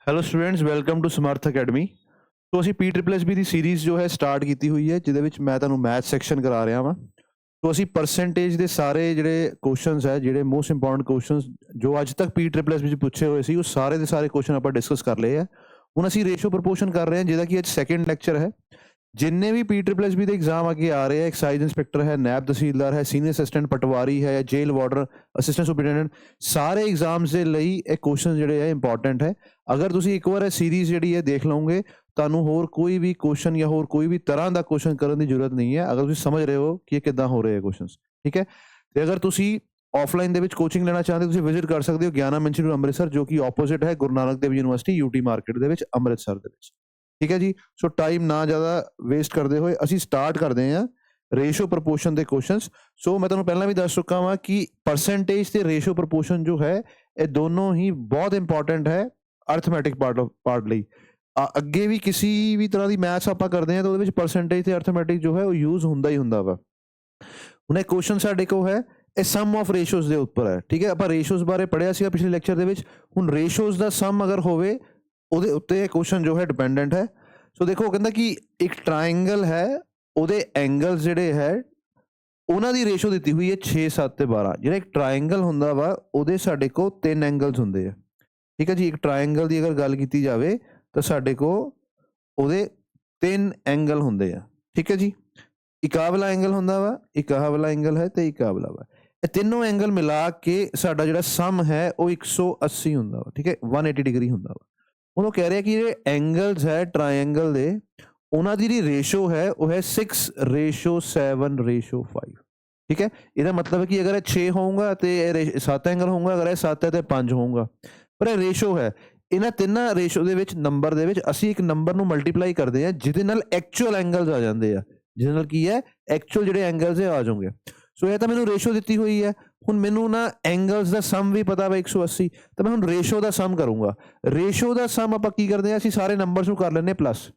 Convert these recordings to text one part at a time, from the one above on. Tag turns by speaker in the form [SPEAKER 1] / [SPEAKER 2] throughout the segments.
[SPEAKER 1] Hello students, welcome to ਸਮਰਥ academy. ਸੋ ਅਸੀਂ PSSB ਦੀ series ਜੋ ਹੈ ਸਟਾਰਟ ਕੀਤੀ ਹੋਈ ਹੈ, ਜਿਹਦੇ ਵਿੱਚ ਮੈਂ ਤੁਹਾਨੂੰ ਮੈਥ ਸੈਕਸ਼ਨ ਕਰਾ ਰਿਹਾ ਵਾਂ। ਸੋ ਅਸੀਂ ਪਰਸੈਂਟੇਜ ਦੇ ਸਾਰੇ ਜਿਹੜੇ ਕੁਐਸਚਨਸ ਹੈ, ਜਿਹੜੇ ਮੋਸਟ ਇੰਪੋਰਟੈਂਟ ਕੁਐਸਚਨਸ ਜੋ ਅੱਜ ਤੱਕ PSSB ਵਿੱਚ ਪੁੱਛੇ ਹੋਏ ਸੀ, ਉਹ ਸਾਰੇ ਦੇ ਸਾਰੇ ਕੁਐਸਚਨ ਆਪਾਂ ਡਿਸਕਸ ਕਰ ਲਏ ਆ। ਹੁਣ ਅਸੀਂ ਰੇਸ਼ੋ ਪ੍ਰਪੋਰਸ਼ਨ ਕਰ ਰਹੇ ਹਾਂ, ਜਿਹਦਾ ਕਿ ਅੱਜ ਸੈਕੰਡ ਲੈਕਚਰ ਹੈ। ਜਿੰਨੇ ਵੀ PSSB ਦੇ ਐਗਜ਼ਾਮ ਅੱਗੇ ਆ ਰਹੇ ਆ, ਐਕਸਾਈਜ਼ ਇੰਸਪੈਕਟਰ ਹੈ, ਨੈਬ ਤਹਿਸੀਲਦਾਰ ਹੈ, ਸੀਨੀਅਰ ਅਸਿਸਟੈਂਟ ਪਟਵਾਰੀ ਹੈ, ਜੇਲ੍ਹ ਵਾਰਡਰ, ਅਸਿਸਟੈਂਟ ਸੁਪਰਡੈਂਟੈਂਟ, ਸਾਰੇ ਐਗਜ਼ਾਮਸ ਦੇ ਲਈ ਇਹ ਕੁਐਸਚਨ ਜਿਹੜੇ ਆ ਇੰਪੋਰਟੈਂਟ ਹੈ। ਅਗਰ ਤੁਸੀਂ ਇੱਕ ਵਾਰ ਇਹ ਸੀਰੀਜ਼ ਜਿਹੜੀ ਹੈ ਦੇਖ ਲਓਗੇ, ਤੁਹਾਨੂੰ ਹੋਰ ਕੋਈ ਵੀ ਕੁਐਸਚਨ ਜਾਂ ਹੋਰ ਕੋਈ ਵੀ ਤਰ੍ਹਾਂ ਦਾ ਕੁਐਸਚਨ ਕਰਨ ਦੀ ਜ਼ਰੂਰਤ ਨਹੀਂ ਹੈ, ਅਗਰ ਤੁਸੀਂ ਸਮਝ ਰਹੇ ਹੋ ਕਿ ਇਹ ਕਿੱਦਾਂ ਹੋ ਰਹੇ ਆ ਕੁਐਸਚਨਸ। ਠੀਕ ਹੈ, ਤੇ ਅਗਰ ਤੁਸੀਂ ਆਫਲਾਈਨ ਦੇ ਵਿੱਚ ਕੋਚਿੰਗ ਲੈਣਾ ਚਾਹੁੰਦੇ ਹੋ, ਤੁਸੀਂ ਵਿਜ਼ਿਟ ਕਰ ਸਕਦੇ ਹੋ ਗਿਆਨਮ ਇੰਸਟੀਚਿਊਟ ਅੰਮ੍ਰਿਤਸਰ, ਜੋ ਕਿ ਆਪੋਜ਼ਿਟ ਹੈ Guru Nanak Dev university UT market ਦੇ ਵਿੱਚ ਅੰਮ੍ਰਿਤਸਰ ਦੇ ਵਿੱਚ। ਠੀਕ ਹੈ ਜੀ, ਸੋ ਟਾਈਮ ਨਾ ਜ਼ਿਆਦਾ ਵੇਸਟ ਕਰਦੇ ਹੋਏ ਅਸੀਂ ਸਟਾਰਟ ਕਰਦੇ ਹਾਂ ਰੇਸ਼ੋ ਪ੍ਰਪੋਰਸ਼ਨ ਦੇ ਕੁਐਸਚਨਸ। ਸੋ ਮੈਂ ਤੁਹਾਨੂੰ ਪਹਿਲਾਂ ਵੀ ਦੱਸ ਚੁੱਕਾ ਹਾਂ ਕਿ ਪਰਸੈਂਟੇਜ ਤੇ ਰੇਸ਼ੋ ਪ੍ਰਪੋਰਸ਼ਨ ਜੋ ਹੈ, ਇਹ ਦੋਨੋਂ ਹੀ ਬਹੁਤ ਇੰਪੋਰਟੈਂਟ ਹੈ ਅਰਥਮੈਟਿਕ ਪਾਰਟ ਲਈ। ਅੱਗੇ ਵੀ ਕਿਸੇ ਵੀ ਤਰ੍ਹਾਂ ਦੀ ਮੈਥਸ ਆਪਾਂ ਕਰਦੇ ਹਾਂ ਤਾਂ ਉਹਦੇ ਵਿੱਚ ਪਰਸੈਂਟੇਜ ਤੇ ਅਰਥਮੈਟਿਕ ਜੋ ਹੈ ਉਹ ਯੂਜ਼ ਹੁੰਦਾ ਹੀ ਹੁੰਦਾ ਵਾ। ਹੁਣ ਇਹ ਕੁਐਸਚਨ ਸਾਡੇ ਕੋਲ ਹੈ, ਇਹ ਸਮ ਆਫ ਰੇਸ਼ੋਜ਼ ਦੇ ਉੱਪਰ ਹੈ। ਠੀਕ ਹੈ, ਆਪਾਂ ਰੇਸ਼ੋਜ਼ ਬਾਰੇ ਪੜ੍ਹਿਆ ਸੀਗਾ ਪਿਛਲੇ ਲੈਕਚਰ ਦੇ ਵਿੱਚ। ਹੁਣ ਰੇਸ਼ੋਜ਼ ਦਾ ਸਮ ਅਗਰ ਹੋਵੇ, ਉਹਦੇ ਉੱਤੇ ਇਹ ਕੁਐਸਚਨ ਜੋ ਹੈ ਡਿਪੈਂਡੈਂਟ ਹੈ। ਸੋ ਦੇਖੋ, ਉਹ ਕਹਿੰਦਾ ਕਿ ਇੱਕ ਟਰਾਇੰਗਲ ਹੈ, ਉਹਦੇ ਐਂਗਲਸ ਜਿਹੜੇ ਹੈ ਉਹਨਾਂ ਦੀ ਰੇਸ਼ੋ ਦਿੱਤੀ ਹੋਈ ਹੈ 6, 7 ਤੇ 12। ਜਿਹੜਾ ਇੱਕ ਟਰਾਇੰਗਲ ਹੁੰਦਾ ਵਾ, ਉਹਦੇ ਸਾਡੇ ਕੋਲ 3 ਐਂਗਲਸ ਹੁੰਦੇ ਆ। ਠੀਕ ਹੈ ਜੀ, ਇੱਕ ਟਰਾਇੰਗਲ ਦੀ ਅਗਰ ਗੱਲ ਕੀਤੀ ਜਾਵੇ ਤਾਂ ਸਾਡੇ ਕੋਲ ਉਹਦੇ 3 ਐਂਗਲ ਹੁੰਦੇ ਆ। ਠੀਕ ਹੈ ਜੀ, ਇੱਕ ਆਹ ਵਾਲਾ ਐਂਗਲ ਹੁੰਦਾ ਵਾ, ਇੱਕ ਆਹ ਵਾਲਾ ਐਂਗਲ ਹੈ ਤੇ ਇੱਕ ਆਹ ਵਾਲਾ ਵਾ। ਇਹ ਤਿੰਨੋਂ ਐਂਗਲ ਮਿਲਾ ਕੇ ਸਾਡਾ ਜਿਹੜਾ ਸਮ ਹੈ ਉਹ 180 ਹੁੰਦਾ ਵਾ। ਠੀਕ ਹੈ, 180 ਡਿਗਰੀ ਹੁੰਦਾ ਵਾ। ਹੁਣ ਉਹ ਕਹਿ ਰਿਹਾ ਕਿ ਜਿਹੜੇ ਐਂਗਲਸ ਹੈ ਟਰਾਇੰਗਲ ਦੇ, ਉਹਨਾਂ ਦੀ ਜਿਹੜੀ ਰੇਸ਼ੋ ਹੈ ਉਹ ਹੈ 6:7:5। ਠੀਕ ਹੈ, ਇਹਦਾ ਮਤਲਬ ਹੈ ਕਿ ਅਗਰ ਇਹ 6 ਹੋਊਗਾ ਤੇ ਇਹ 7 ਐਂਗਲ ਹੋਊਗਾ, ਅਗਰ ਇਹ 7 ਹੈ ਤੇ 5 ਹੋਊਗਾ। ਪਰ ਇਹ ਰੇਸ਼ੋ ਹੈ, ਇਹਨਾਂ ਤਿੰਨਾਂ ਰੇਸ਼ੋ ਦੇ ਵਿੱਚ ਨੰਬਰ ਦੇ ਵਿੱਚ ਅਸੀਂ ਇੱਕ ਨੰਬਰ ਨੂੰ ਮਲਟੀਪਲਾਈ ਕਰਦੇ ਹਾਂ, ਜਿਹਦੇ ਨਾਲ ਐਕਚੁਅਲ ਐਂਗਲਸ ਆ ਜਾਂਦੇ ਆ, ਜਿਹਦੇ ਨਾਲ ਕੀ ਹੈ ਐਕਚੁਅਲ ਜਿਹੜੇ ਐਂਗਲਸ ਹੈ ਆ ਜਾਓਗੇ। ਸੋ ਇਹ ਤਾਂ ਮੈਨੂੰ ਰੇਸ਼ੋ ਦਿੱਤੀ ਹੋਈ ਹੈ। ਹੁਣ ਮੈਨੂੰ ਨਾ ਐਂਗਲਸ ਦਾ ਸਮ ਵੀ ਪਤਾ ਵਾ 180, ਤਾਂ ਮੈਂ ਹੁਣ ਰੇਸ਼ੋ ਦਾ ਸਮ ਕਰੂੰਗਾ। ਰੇਸ਼ੋ ਦਾ ਸਮ ਆਪਾਂ ਕੀ ਕਰਦੇ ਹਾਂ, ਅਸੀਂ ਸਾਰੇ ਨੰਬਰਸ ਨੂੰ ਕਰ ਲੈਂਦੇ ਪਲੱਸ।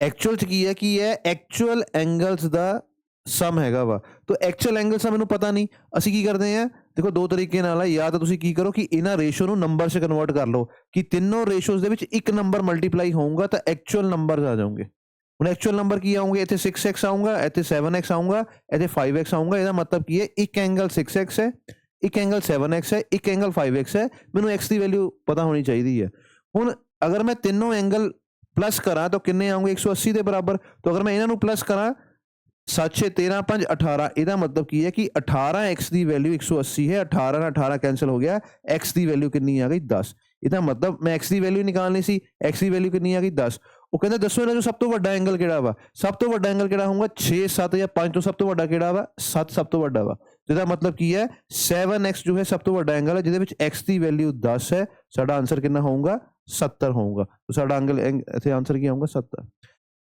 [SPEAKER 1] ਐਕਚੁਅਲ ਚ ਕੀ ਹੈ ਕਿ ਇਹ ਐਕਚੁਅਲ ਐਂਗਲਸ ਦਾ ਸਮ ਹੈਗਾ ਵਾ। ਤਾਂ ਐਕਚੁਅਲ ਐਂਗਲਸ ਦਾ ਮੈਨੂੰ ਪਤਾ ਨਹੀਂ, ਅਸੀਂ ਕੀ ਕਰਦੇ ਹਾਂ, ਦੇਖੋ ਦੋ ਤਰੀਕੇ ਨਾਲ ਹੈ। ਜਾਂ ਤਾਂ ਤੁਸੀਂ ਕੀ ਕਰੋ ਕਿ ਇਹਨਾਂ ਰੇਸ਼ੋ ਨੂੰ ਨੰਬਰ 'ਚ ਕਨਵਰਟ ਕਰ ਲਓ, ਕਿ ਤਿੰਨੋਂ ਰੇਸ਼ੋਜ਼ ਦੇ ਵਿੱਚ ਇੱਕ ਨੰਬਰ ਮਲਟੀਪਲਾਈ ਹੋਊਗਾ ਤਾਂ ਐਕਚੁਅਲ ਨੰਬਰਸ ਆ ਜਾਓਗੇ। ਹੁਣ ਐਕਚੁਅਲ ਨੰਬਰ ਕੀ ਆਉਂਗੇ, ਇੱਥੇ 6x ਆਊਗਾ, ਇੱਥੇ 7x ਆਊਗਾ, ਇੱਥੇ 5x ਆਊਗਾ। ਇਹਦਾ ਮਤਲਬ ਕੀ ਹੈ, ਇੱਕ ਐਂਗਲ 6x ਹੈ, ਇੱਕ ਐਂਗਲ 7x ਹੈ, ਇੱਕ ਐਂਗਲ 5x ਹੈ। ਮੈਨੂੰ x ਦੀ ਵੈਲਿਊ ਪਤਾ ਹੋਣੀ ਚਾਹੀਦੀ ਹੈ। ਹੁਣ ਅਗਰ ਮੈਂ ਤਿੰਨੋਂ ਐਂਗਲ प्लस करा तो किन्ने आऊंगे 180 के बराबर। तो अगर मैं इन्हों प्लस करा 7 6 13 5 18, ਇਹਦਾ ਮਤਲਬ ਕੀ ਹੈ ਕਿ 18x ਦੀ ਵੈਲਿਊ 180 ਹੈ। 18 ਨਾਲ 18 ਕੈਂਸਲ ਹੋ ਗਿਆ, x ਦੀ ਵੈਲਿਊ ਕਿੰਨੀ ਆ ਗਈ 10। ਇਹਦਾ ਮਤਲਬ ਮੈਂ x ਦੀ ਵੈਲਿਊ ਨਿਕਾਲਣੀ ਸੀ, x ਦੀ ਵੈਲਿਊ ਕਿੰਨੀ ਆ ਗਈ 10। ਉਹ ਕਹਿੰਦਾ ਦੱਸੋ ਇਹਨਾਂ ਚੋਂ ਸਭ ਤੋਂ ਵੱਡਾ ਐਂਗਲ ਕਿਹੜਾ ਵਾ। ਸਭ ਤੋਂ ਵੱਡਾ ਐਂਗਲ ਕਿਹੜਾ ਹੋਊਗਾ, 6 7 ਜਾਂ 5 ਤੋਂ ਸਭ ਤੋਂ ਵੱਡਾ ਕਿਹੜਾ ਵਾ, 7 ਸਭ ਤੋਂ ਵੱਡਾ ਵਾ। ਇਹਦਾ ਮਤਲਬ ਕੀ ਹੈ, 7x ਜੋ ਹੈ ਸਭ ਤੋਂ ਵੱਡਾ ਐਂਗਲ ਹੈ, ਜਿਹਦੇ ਵਿੱਚ x ਦੀ ਵੈਲਿਊ 10 ਹੈ। ਸਾਡਾ ਆਨਸਰ ਕਿੰਨਾ ਹੋਊਗਾ, 70 ਹੋਊਗਾ। तो साडा एंगल इत्थे आंसर की आऊगा 70।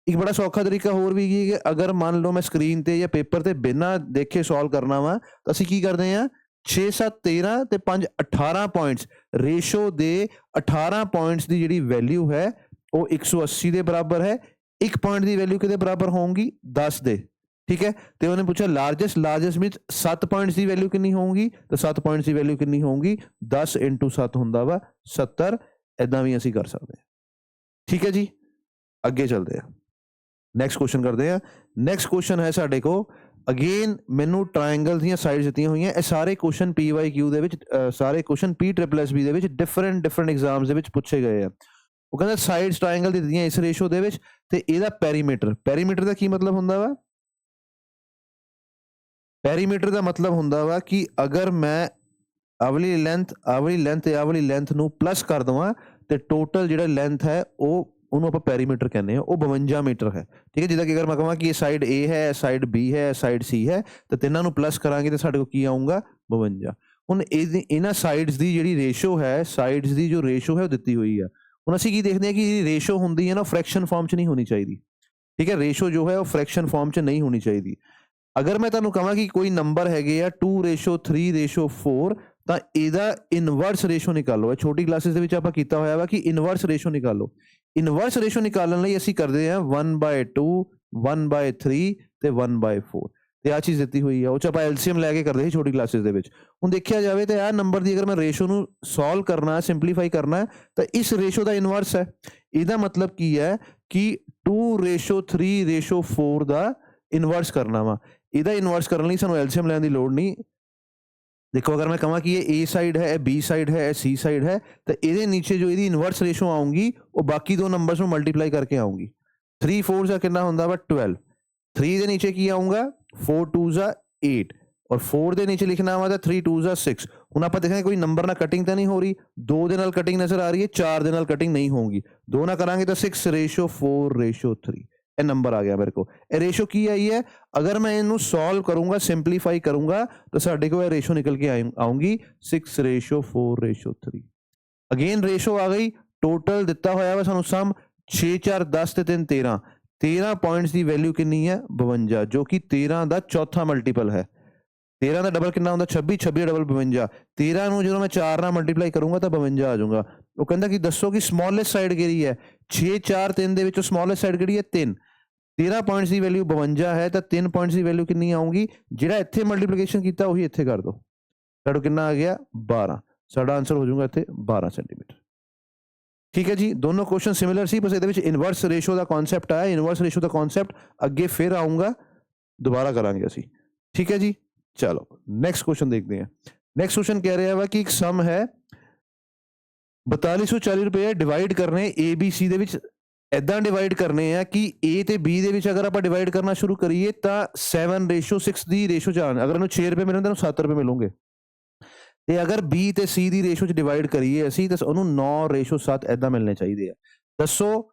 [SPEAKER 1] एक बड़ा सौखा तरीका होर भी है कि अगर मान लो मैं स्क्रीन ते या पेपर ते बिना देखे सॉल्व करना वा, तो असीं की करते हैं 6 7 13 ते 5 18 पॉइंट्स रेशो दे 18 पॉइंट्स की जिहड़ी वैल्यू है वो 180 के बराबर है। एक पॉइंट की वैल्यू किहदे बराबर होगी, 10 दे। ठीक है, तो उन्हें पूछा लार्जेस्ट मीन 7 पॉइंट्स की वैल्यू कितनी होगी, तो 7 पॉइंट्स की वैल्यू कितनी होगी, 10 × 7 हुंदा वा 70। इदां भी असीं कर सकते हैं। ठीक है जी, अगे चलते हैं, नैक्सट क्वेश्चन करते हैं। नैक्सट क्वेश्चन है साडे को अगेन मैनू ट्रायंगल दी साइड्स दित्तियां हुई हैं। सारे क्वेश्चन PYQ दे विच सारे क्वेश्चन PSSB दे विच डिफरेंट एग्जाम्स दे विच पूछे गए हैं। वो कहंदा साइड्स ट्रायंगल दित्तियां इस रेशो दे विच ते इहदा पैरीमीटर दा की मतलब हुंदा वा। पैरीमीटर दा मतलब हुंदा वा कि अगर मैं आवली लेंथ नू प्लस कर दवां ਤੇ ਟੋਟਲ ਜਿਹੜਾ ਲੈਂਥ ਹੈ ਉਹਨੂੰ ਆਪਾਂ ਪੈਰੀਮੀਟਰ ਕਹਿੰਦੇ ਆ, ਉਹ 52 ਮੀਟਰ ਹੈ। ਠੀਕ ਹੈ, ਜਿੱਦਾਂ ਕਿ ਅਗਰ ਮੈਂ ਕਹਾਂ ਕਿ ਇਹ ਸਾਈਡ A ਹੈ, ਸਾਈਡ B ਹੈ, ਸਾਈਡ C ਹੈ, ਤਾਂ ਤਿੰਨਾਂ ਨੂੰ ਪਲੱਸ ਕਰਾਂਗੇ ਤਾਂ ਸਾਡੇ ਕੋਲ ਕੀ ਆਊਗਾ 52। ਹੁਣ ਇਹਨਾਂ ਸਾਈਡਸ ਦੀ ਜਿਹੜੀ ਰੇਸ਼ੋ ਹੈ, ਸਾਈਡਸ ਦੀ ਜੋ ਰੇਸ਼ੋ ਹੈ ਉਹ ਦਿੱਤੀ ਹੋਈ ਆ। ਹੁਣ ਅਸੀਂ ਕੀ ਦੇਖਦੇ ਹਾਂ ਕਿ ਜਿਹੜੀ ਰੇਸ਼ੋ ਹੁੰਦੀ ਹੈ ਨਾ, ਫ੍ਰੈਕਸ਼ਨ ਫਾਰਮ 'ਚ ਨਹੀਂ ਹੋਣੀ ਚਾਹੀਦੀ। ਠੀਕ ਹੈ, ਰੇਸ਼ੋ ਜੋ ਹੈ ਉਹ ਫ੍ਰੈਕਸ਼ਨ ਫਾਰਮ 'ਚ ਨਹੀਂ ਹੋਣੀ ਚਾਹੀਦੀ। ਅਗਰ ਮੈਂ ਤੁਹਾਨੂੰ ਕਹਾਂ ਕਿ ਕੋਈ ਨੰਬਰ ਹੈਗੇ ਆ 2:3:4, ਤਾਂ ਇਹਦਾ ਇਨਵਰਸ ਰੇਸ਼ੋ ਨਿਕਾਲੋ। ਇਹ ਛੋਟੀ ਕਲਾਸਿਸ ਦੇ ਵਿੱਚ ਆਪਾਂ ਕੀਤਾ ਹੋਇਆ ਵਾ ਕਿ ਇਨਵਰਸ ਰੇਸ਼ੋ ਨਿਕਾਲੋ। ਇਨਵਰਸ ਰੇਸ਼ੋ ਨਿਕਾਲਣ ਲਈ ਅਸੀਂ ਕਰਦੇ ਹਾਂ 1/2, 1/3 ਤੇ 1/4। ਤੇ ਆਹ ਚੀਜ਼ ਦਿੱਤੀ ਹੋਈ ਆ, ਉਹ 'ਚ ਆਪਾਂ ਐਲਸੀਐਮ ਲੈ ਕੇ ਕਰਦੇ ਸੀ ਛੋਟੀ ਕਲਾਸਿਸ ਦੇ ਵਿੱਚ। ਹੁਣ ਦੇਖਿਆ ਜਾਵੇ ਤੇ ਆਹ ਨੰਬਰ ਦੀ ਅਗਰ ਮੈਂ ਰੇਸ਼ੋ ਨੂੰ ਸੋਲਵ ਕਰਨਾ, ਸਿੰਪਲੀਫਾਈ ਕਰਨਾ ਹੈ, ਤਾਂ ਇਸ ਰੇਸ਼ੋ ਦਾ ਇਨਵਰਸ ਹੈ। ਇਹਦਾ ਮਤਲਬ ਕੀ ਹੈ ਕਿ 2:3:4 ਦਾ ਇਨਵਰਸ ਕਰਨਾ ਵਾ। ਇਹਦਾ ਇਨਵਰਸ ਕਰਨ ਲਈ ਸਾਨੂੰ ਐਲਸੀਐਮ ਲੈਣ ਦੀ ਲੋੜ ਨਹੀਂ। देखो अगर मैं कहूँ कि ये ए साइड है, बी साइड है, सी साइड है, तो ये नीचे जो ये इनवर्स रेशो आऊँगी वो बाकी दो नंबर्स में मल्टीप्लाई करके आऊँगी। 3 4 का कितना होंगे वा 12, 3 के नीचे की आऊँगा 4 2 8 और 4 के नीचे लिखना वा 3 2 6। ਹੁਣ ਆਪਾਂ ਦੇਖਾਂਗੇ ਕੋਈ ਨੰਬਰ ਨਾਲ ਕਟਿੰਗ ਤਾਂ ਨਹੀਂ ਹੋ ਰਹੀ, 2 ਦੇ ਨਾਲ ਕਟਿੰਗ ਨਜ਼ਰ ਆ ਰਹੀ ਹੈ, 4 ਦੇ ਨਾਲ ਕਟਿੰਗ ਨਹੀਂ ਹੋਊਗੀ। 2 ਨਾਲ ਕਰਾਂਗੇ ਤਾਂ 6:4:3 ਇਹ ਨੰਬਰ ਆ ਗਿਆ ਮੇਰੇ ਕੋਲ। ਇਹ ਰੇਸ਼ੋ ਕੀ ਆਈ ਹੈ, ਅਗਰ ਮੈਂ ਇਹਨੂੰ ਸੋਲਵ ਕਰੂੰਗਾ, ਸਿੰਪਲੀਫਾਈ ਕਰੂੰਗਾ ਤਾਂ ਸਾਡੇ ਕੋਲ ਇਹ ਰੇਸ਼ੋ ਨਿਕਲ ਕੇ ਆਉਂਗੀ 6:4:3। ਅਗੇਨ ਰੇਸ਼ੋ ਆ ਗਈ। ਟੋਟਲ ਦਿੱਤਾ ਹੋਇਆ ਵਾ ਸਾਨੂੰ ਸਮ 6 4 10 ਤੇ 3 13। 13 ਪੁਆਇੰਟਸ ਦੀ ਵੈਲਿਊ ਕਿੰਨੀ ਹੈ 52, ਜੋ ਕਿ 13 ਦਾ ਚੌਥਾ ਮਲਟੀਪਲ ਹੈ। 13 ਦਾ ਡਬਲ ਕਿੰਨਾ ਹੁੰਦਾ 26, 26 ਡਬਲ 52। 13 ਨੂੰ ਜਦੋਂ ਮੈਂ 4 ਨਾਲ ਮਲਟੀਪਲਾਈ ਕਰੂੰਗਾ ਤਾਂ 52 ਆ ਜਾਊਗਾ। ਉਹ ਕਹਿੰਦਾ ਕਿ ਦੱਸੋ ਕਿ ਸਮੋਲੈਸਟ ਸਾਈਡ ਕਿਹੜੀ ਹੈ। 6 4 3 ਦੇ ਵਿੱਚੋਂ ਸਮੋਲੈਸਟ ਸਾਈਡ ਕਿਹੜੀ ਹੈ 3। 13 ਪੁਆਇੰਟਸ ਦੀ ਵੈਲਿਊ 52 ਹੈ ਤਾਂ 3 ਪੁਆਇੰਟਸ ਦੀ ਵੈਲਿਊ ਕਿੰਨੀ ਆਊਗੀ, ਜਿਹੜਾ ਇੱਥੇ ਮਲਟੀਪਲੀਕੇਸ਼ਨ ਕੀਤਾ ਉਹੀ ਇੱਥੇ ਕਰ ਦਿਓ। ਸਾਡਾ ਕਿੰਨਾ ਆ ਗਿਆ 12। ਸਾਡਾ ਆਨਸਰ ਹੋ ਜਾਊਗਾ ਇੱਥੇ 12 ਸੈਂਟੀਮੀਟਰ। ਠੀਕ ਹੈ ਜੀ, ਦੋਨੋਂ ਕੁਐਸਚਨ ਸਿਮਿਲਰ ਸੀ, ਬਸ ਇਹਦੇ ਵਿੱਚ ਇਨਵਰਸ ਰੇਸ਼ੋ ਦਾ ਕਨਸੈਪਟ ਆਇਆ। ਇਨਵਰਸ ਰੇਸ਼ੋ ਦਾ ਕਨਸੈਪਟ ਅੱਗੇ ਫਿਰ ਆਊਂਗਾ, ਦੁਬਾਰਾ ਕਰਾਂਗੇ ਅਸੀਂ। ਠੀਕ ਹੈ ਜੀ, ਚਲੋ ਨੈਕਸਟ क्वेश्चन देखते हैं। नेक्स्ट क्वेश्चन कह रहा है कि एक सम है 4240 रुपए डिवाइड करने ए बी सी ਦੇ ਵਿੱਚ ਇਦਾਂ ਡਿਵਾਈਡ ਕਰਨੇ ਆ ਕਿ A ਤੇ B ਦੇ ਵਿੱਚ ਅਗਰ ਆਪਾਂ ਡਿਵਾਈਡ ਕਰਨਾ ਸ਼ੁਰੂ ਕਰੀਏ ਤਾਂ 7:6 ਦੀ ਰੇਸ਼ੋ ਚ ਆਣ। ਅਗਰ ਇਹਨੂੰ 6 ਰੁਪਏ ਮਿਲਣ ਤਾਂ 7 ਰੁਪਏ ਮਿਲਣਗੇ। ਤੇ ਅਗਰ B ਤੇ C ਦੀ ਰੇਸ਼ੋ ਚ ਡਿਵਾਈਡ ਕਰੀਏ ਅਸੀਂ ਤਾਂ ਉਹਨੂੰ 9:7 ਇਦਾਂ ਮਿਲਣੇ ਚਾਹੀਦੇ ਆ। ਦੱਸੋ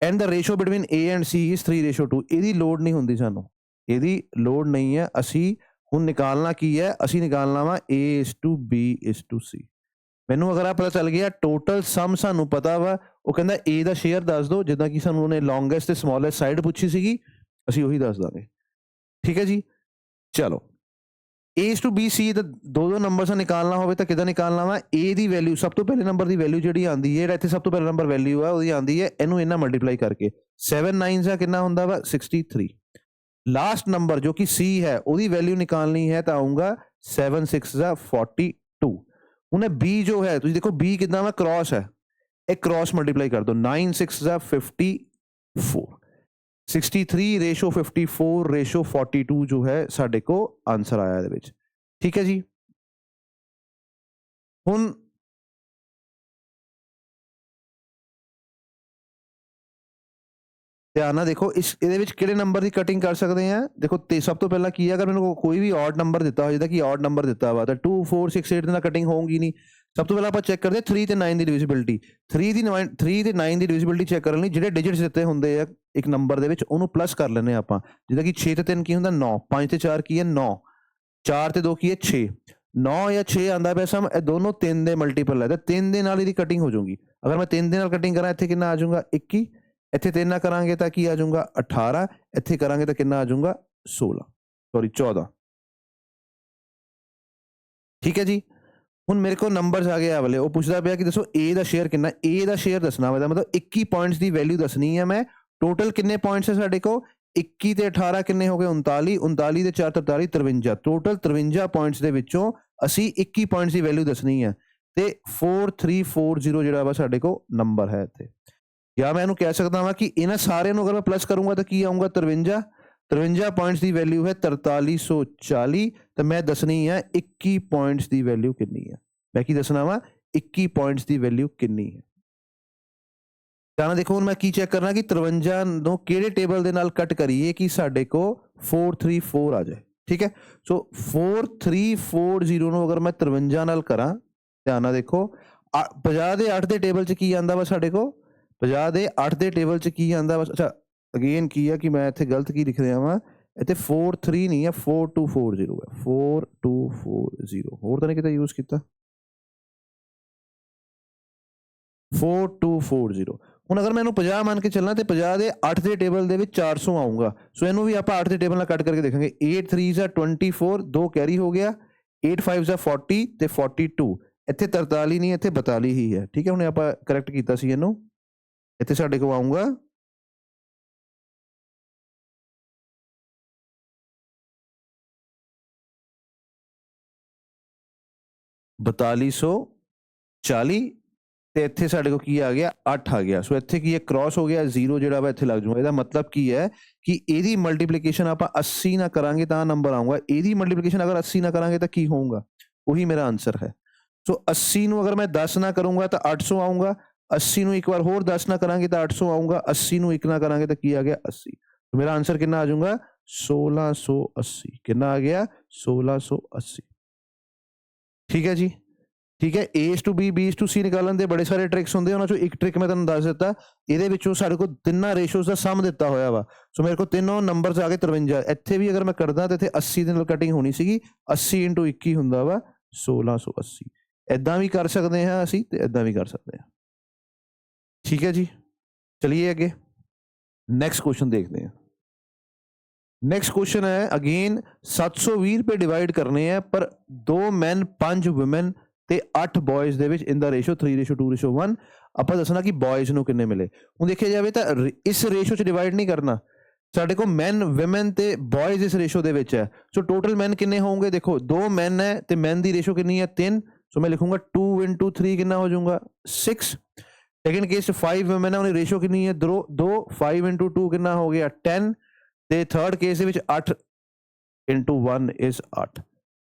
[SPEAKER 1] and the ratio between A and C is 3:2। ਇਹਦੀ ਲੋੜ ਨਹੀਂ ਹੁੰਦੀ ਸਾਨੂੰ, ਇਹਦੀ ਲੋੜ ਨਹੀਂ ਹੈ। ਅਸੀਂ ਹੁਣ ਨਿਕਾਲਣਾ ਕੀ ਹੈ, ਅਸੀਂ ਨਿਕਾਲਣਾ ਵਾ A:B:C। ਮੈਨੂੰ ਅਗਰ ਆ ਪਤਾ ਚੱਲ ਗਿਆ ਟੋਟਲ ਸਮ ਸਾਨੂੰ ਪਤਾ ਵਾ, ਉਹ ਕਹਿੰਦਾ A ਦਾ ਸ਼ੇਅਰ ਦੱਸ ਦਿਓ, ਜਿੱਦਾਂ ਕਿ ਸਾਨੂੰ ਉਹਨੇ ਲੌਂਗੈਸਟ ਤੇ ਸਮੋਲੈਸਟ ਸਾਈਡ ਪੁੱਛੀ ਸੀਗੀ, ਅਸੀਂ ਉਹੀ ਦੱਸ ਦਾਂਗੇ। ਠੀਕ ਹੈ ਜੀ, ਚਲੋ A:B:C ਦਾ ਦੋ ਨੰਬਰ ਸਾ ਨਿਕਾਲਣਾ ਹੋਵੇ ਤਾਂ ਕਿੱਦਾਂ ਨਿਕਾਲਣਾ ਵਾ। A ਦੀ ਵੈਲਿਊ, ਸਭ ਤੋਂ ਪਹਿਲੇ ਨੰਬਰ ਦੀ ਵੈਲਿਊ ਜਿਹੜੀ ਆਉਂਦੀ ਹੈ, ਜਿਹੜਾ ਇੱਥੇ ਸਭ ਤੋਂ ਪਹਿਲਾ ਨੰਬਰ ਵੈਲਿਊ ਆ ਉਹਦੀ ਆਉਂਦੀ ਹੈ, ਇਹਨੂੰ ਇਹਨਾਂ ਮਲਟੀਪਲਾਈ ਕਰਕੇ 7 9 ਦਾ ਕਿੰਨਾ ਹੁੰਦਾ ਵਾ 63। लास्ट नंबर जो कि C है ਉਹਦੀ ਵੈਲਿਊ ਨਿਕਾਲਣੀ ਹੈ ਤਾਂ ਆਉਂਗਾ 7 6 42। ਹੁਣ B ਜੋ ਹੈ ਤੁਸੀਂ ਦੇਖੋ B ਕਿੰਨਾ ਵਾ ਕ੍ਰਾਸ ਹੈ, ਇਹ ਕ੍ਰਾਸ ਮਲਟੀਪਲਾਈ ਕਰ ਦਿਓ 9 6 54। 63:54:42 ਜੋ ਹੈ ਸਾਡੇ ਕੋ ਆਨਸਰ ਆਇਆ ਇਹਦੇ ਵਿੱਚ। ਠੀਕ ਹੈ ਜੀ, ਹੁਣ ਧਿਆਨ ਨਾਲ ਦੇਖੋ ਇਹਦੇ ਵਿੱਚ ਕਿਹੜੇ ਨੰਬਰ ਦੀ ਕਟਿੰਗ ਕਰ ਸਕਦੇ ਆ। ਦੇਖੋ ਤੇ ਸਭ ਤੋਂ ਪਹਿਲਾਂ ਕੀ ਹੈ, ਅਗਰ ਮੈਨੂੰ ਕੋਈ ਵੀ ਆਡ ਨੰਬਰ ਦਿੱਤਾ ਹੋ, ਜਿੱਦਾਂ ਕਿ ਆਡ ਨੰਬਰ ਦਿੱਤਾ ਵਾ ਤਾਂ 2 4 6 8 ਦੇ ਨਾਲ ਕਟਿੰਗ ਹੋਊਗੀ ਨਹੀਂ। ਸਭ ਤੋਂ ਪਹਿਲਾਂ ਆਪਾਂ ਚੈੱਕ ਕਰਦੇ 3 ਤੇ 9 ਦੀ ਡਿਵੀਜ਼ਿਬਿਲਟੀ। 3 ਤੇ 9 ਦੀ ਡਿਵੀਜ਼ਿਬਿਲਟੀ ਚੈੱਕ ਕਰਨ ਲਈ ਜਿਹੜੇ ਡਿਜਿਟਸ ਦਿੱਤੇ ਹੁੰਦੇ ਆ ਇੱਕ ਨੰਬਰ ਦੇ ਵਿੱਚ ਉਹਨੂੰ ਪਲੱਸ ਕਰ ਲੈਂਦੇ ਆਪਾਂ। ਜਿੱਦਾਂ ਕਿ 6 ਤੇ 3 ਕੀ ਹੁੰਦਾ 9, 5 ਤੇ 4 ਕੀ ਹੈ 9, 4 ਤੇ 2 ਕੀ ਹੈ 6। 9 ਜਾਂ 6 ਆਂਦਾ ਪਿਆ ਸਮ, ਇਹ ਦੋਨੋਂ 3 ਦੇ ਮਲਟੀਪਲ ਹੈ ਤਾਂ 3 ਦੇ ਨਾਲ ਇਹਦੀ ਕਟਿੰਗ ਹੋ ਜਾਊਗੀ। ਅਗਰ ਮੈਂ 3 ਦੇ ਨਾਲ ਕਟਿੰਗ ਕਰਾਂ ਇੱਥੇ ਕਿੰਨਾ ਆ ਜਾਊਗਾ 21। ਇੱਥੇ 3 ਨਾਲ ਕਰਾਂਗੇ ਤਾਂ ਕੀ ਆ ਜਾਊਗਾ 18। ਇੱਥੇ ਕਰਾਂਗੇ ਤਾਂ ਕਿੰਨਾ ਆ ਜਾਊਗਾ 14। ਠੀਕ ਹੈ ਜੀ, ਹੁਣ ਮੇਰੇ ਕੋਲ ਨੰਬਰਸ ਆ ਗਏ ਆ ਵਾਲੇ। ਉਹ ਪੁੱਛਦਾ ਪਿਆ ਕਿ ਦੱਸੋ A ਦਾ ਸ਼ੇਅਰ ਕਿੰਨਾ। A ਦਾ ਸ਼ੇਅਰ ਦੱਸਣਾ ਵਾ, ਮਤਲਬ 21 ਪੁਆਇੰਟਸ ਦੀ ਵੈਲਿਊ ਦੱਸਣੀ ਹੈ ਮੈਂ। ਟੋਟਲ ਕਿੰਨੇ ਪੁਆਇੰਟਸ ਹੈ ਸਾਡੇ ਕੋਲ 21 ਤੇ 18 ਕਿੰਨੇ ਹੋ ਗਏ 39, 39 ਤੇ 4 43 53। ਟੋਟਲ 53 ਪੁਆਇੰਟਸ ਦੇ ਵਿੱਚੋਂ ਅਸੀਂ 21 ਪੁਆਇੰਟਸ ਦੀ ਵੈਲਿਊ ਦੱਸਣੀ ਹੈ ਤੇ 4340 ਜਿਹੜਾ ਵਾ ਸਾਡੇ ਕੋਲ ਨੰਬਰ ਹੈ ਇੱਥੇ। ਜਾਂ ਮੈਂ ਇਹਨੂੰ ਕਹਿ ਸਕਦਾ ਹਾਂ ਕਿ ਇਹਨਾਂ ਸਾਰਿਆਂ ਨੂੰ ਅਗਰ ਮੈਂ ਪਲੱਸ ਕਰੂੰਗਾ ਤਾਂ ਕੀ ਆਊਗਾ 53 ਪੁਆਇੰਟਸ ਦੀ ਵੈਲਿਊ ਹੈ 4340। ਤਾਂ ਮੈਂ ਦੱਸਣੀ ਹੈ 21 ਪੁਆਇੰਟਸ ਦੀ ਵੈਲਿਊ ਕਿੰਨੀ ਹੈ। ਮੈਂ ਕੀ ਦੱਸਣਾ ਵਾ 21 ਪੁਆਇੰਟਸ ਦੀ ਵੈਲਿਊ ਕਿੰਨੀ ਹੈ। ਤਾਂ ਦੇਖੋ ਹੁਣ ਮੈਂ ਕੀ ਚੈੱਕ ਕਰਨਾ ਕਿ 53 ਨੂੰ ਕਿਹੜੇ ਟੇਬਲ ਦੇ ਨਾਲ ਕੱਟ ਕਰੀਏ ਕਿ ਸਾਡੇ ਕੋ 434 ਆ ਜਾਏ। ਠੀਕ ਹੈ, ਸੋ 4340 ਨੂੰ ਅਗਰ ਮੈਂ 53 ਨਾਲ ਕਰਾਂ, ਧਿਆਨ ਨਾਲ ਦੇਖੋ 50 ਦੇ 8 ਦੇ ਟੇਬਲ 'ਚ ਕੀ ਆਉਂਦਾ ਵਾ ਸਾਡੇ ਕੋਲ 50 ਦੇ 8 ਦੇ ਟੇਬਲ 'ਚ ਕੀ ਆਉਂਦਾ ਵਾ। ਅੱਛਾ ਅਗੇਨ ਕੀ ਆ ਕਿ ਮੈਂ ਇੱਥੇ ਗਲਤ ਕੀ ਲਿਖ ਰਿਹਾ ਵਾਂ, ਇੱਥੇ 43 ਨਹੀਂ ਹੈ 4240 ਹੈ 4240। ਹੋਰ ਤਾਂ ਨਹੀਂ ਕਿਤੇ ਯੂਜ਼ ਕੀਤਾ 4240। ਹੁਣ ਅਗਰ ਮੈਂ ਇਹਨੂੰ 50 ਮੰਨ ਕੇ ਚੱਲਣਾ ਤੇ 50 ਦੇ 8 ਦੇ ਟੇਬਲ ਦੇ ਵਿੱਚ 400 ਆਊਗਾ। ਸੋ ਇਹਨੂੰ ਵੀ ਆਪਾਂ 8 ਦੇ ਟੇਬਲ ਨਾਲ ਕੱਟ ਕਰਕੇ ਦੇਖਾਂਗੇ। 8 3 24, 2 ਕੈਰੀ ਹੋ ਗਿਆ, 8 5 40 ਤੇ 42। ਇੱਥੇ 43 ਨਹੀਂ, ਇੱਥੇ 42 ਹੀ ਹੈ। ਠੀਕ ਹੈ, ਹੁਣ ਆਪਾਂ ਕਰੈਕਟ ਕੀਤਾ ਸੀ ਇਹਨੂੰ। ਇੱਥੇ ਸਾਡੇ ਕੋਲ ਆਊਗਾ 4240 ਤੇ ਇੱਥੇ ਸਾਡੇ ਕੋਲ ਕੀ ਆ ਗਿਆ 8 ਆ ਗਿਆ। ਸੋ ਇੱਥੇ ਕੀ ਹੈ ਕ੍ਰਾਸ ਹੋ ਗਿਆ 0 ਜਿਹੜਾ ਵਾ ਇੱਥੇ ਲੱਗ ਜਾਊਗਾ। ਇਹਦਾ ਮਤਲਬ ਕੀ ਹੈ ਕਿ ਇਹਦੀ ਮਲਟੀਪਲੀਕੇਸ਼ਨ ਆਪਾਂ 80 ਨਾਲ ਕਰਾਂਗੇ ਤਾਂ ਨੰਬਰ ਆਊਗਾ, ਇਹਦੀ ਮਲਟੀਪਲੀਕੇਸ਼ਨ ਅਗਰ 80 ਨਾਲ ਕਰਾਂਗੇ ਤਾਂ ਕੀ ਹੋਊਗਾ, ਉਹੀ ਮੇਰਾ ਆਨਸਰ ਹੈ। ਸੋ 80 ਨੂੰ ਅਗਰ ਮੈਂ 10 ਨਾਲ ਕਰੂੰਗਾ ਤਾਂ 800 ਆਊਗਾ, 80 ਨੂੰ ਇੱਕ ਵਾਰ ਹੋਰ 10 ਨਾਲ ਕਰਾਂਗੇ ਤਾਂ 800 ਆਊਗਾ, 80 ਨੂੰ 1 ਨਾਲ ਕਰਾਂਗੇ ਤਾਂ ਕੀ ਆ ਗਿਆ 80। तो मेरा आंसर कितना आ जाऊंगा 1680। कितना आ गया 1680। ठीक है जी, ठीक है। A to B, B to C निकालन दे बड़े सारे ट्रिक्स होंगे, उन्हां चों एक ट्रिक मैं तुहानूं दस दिता। इहदे विचों साडे कोल तिन्नां रेशोज़ दा सम दिता होया वा। सो मेरे को तीनों नंबर्स आ गए 53। इत्थे भी अगर मैं करदा तो इत्थे 80 दे नाल कटिंग होनी सीगी, 80 × 21 हुंदा वा 1680। इदां भी कर सकते हैं असीं ते इदां भी कर सकते हैं। ठीक है जी, चलिए अगे नेक्स्ट क्वेश्चन देखते हैं। नेक्स्ट क्वेश्चन है अगेन 720 रुपए डिवाइड करने हैं पर 2 मैन 5 वुमेन ते 8 boys they which in the ratio 3:2:1 ਆਪਾਂ ਦੱਸਣਾ ਕਿ ਬॉयਜ਼ ਨੂੰ ਕਿੰਨੇ ਮਿਲੇ। ਹੁਣ ਦੇਖਿਆ ਜਾਵੇ ਤਾਂ ਇਸ ਰੇਸ਼ੋ 'ਚ ਡਿਵਾਈਡ ਨਹੀਂ ਕਰਨਾ, ਸਾਡੇ ਕੋਲ ਮੈਨ ਵੂਮਨ ਤੇ ਬॉयਜ਼ ਇਸ ਰੇਸ਼ੋ ਦੇ ਵਿੱਚ ਹੈ। ਸੋ ਟੋਟਲ ਮੈਨ ਕਿੰਨੇ ਹੋਣਗੇ, ਦੇਖੋ 2 ਮੈਨ ਹੈ ਤੇ ਮੈਨ ਦੀ ਰੇਸ਼ੋ ਕਿੰਨੀ ਹੈ 3। ਸੋ ਮੈਂ ਲਿਖੂੰਗਾ 2 × 3 ਕਿੰਨਾ ਹੋ ਜਾਊਗਾ 6। ਸੈਕਿੰਡ ਕੇਸ 'ਚ 5 ਵੂਮਨ ਹੈ, ਉਹਦੀ ਰੇਸ਼ੋ ਕਿੰਨੀ ਹੈ 2। 5 × 2 ਕਿੰਨਾ ਹੋ ਗਿਆ 10 ਤੇ ਥਰਡ ਕੇਸ ਦੇ ਵਿੱਚ 8 × 1 ਇਜ਼ 8।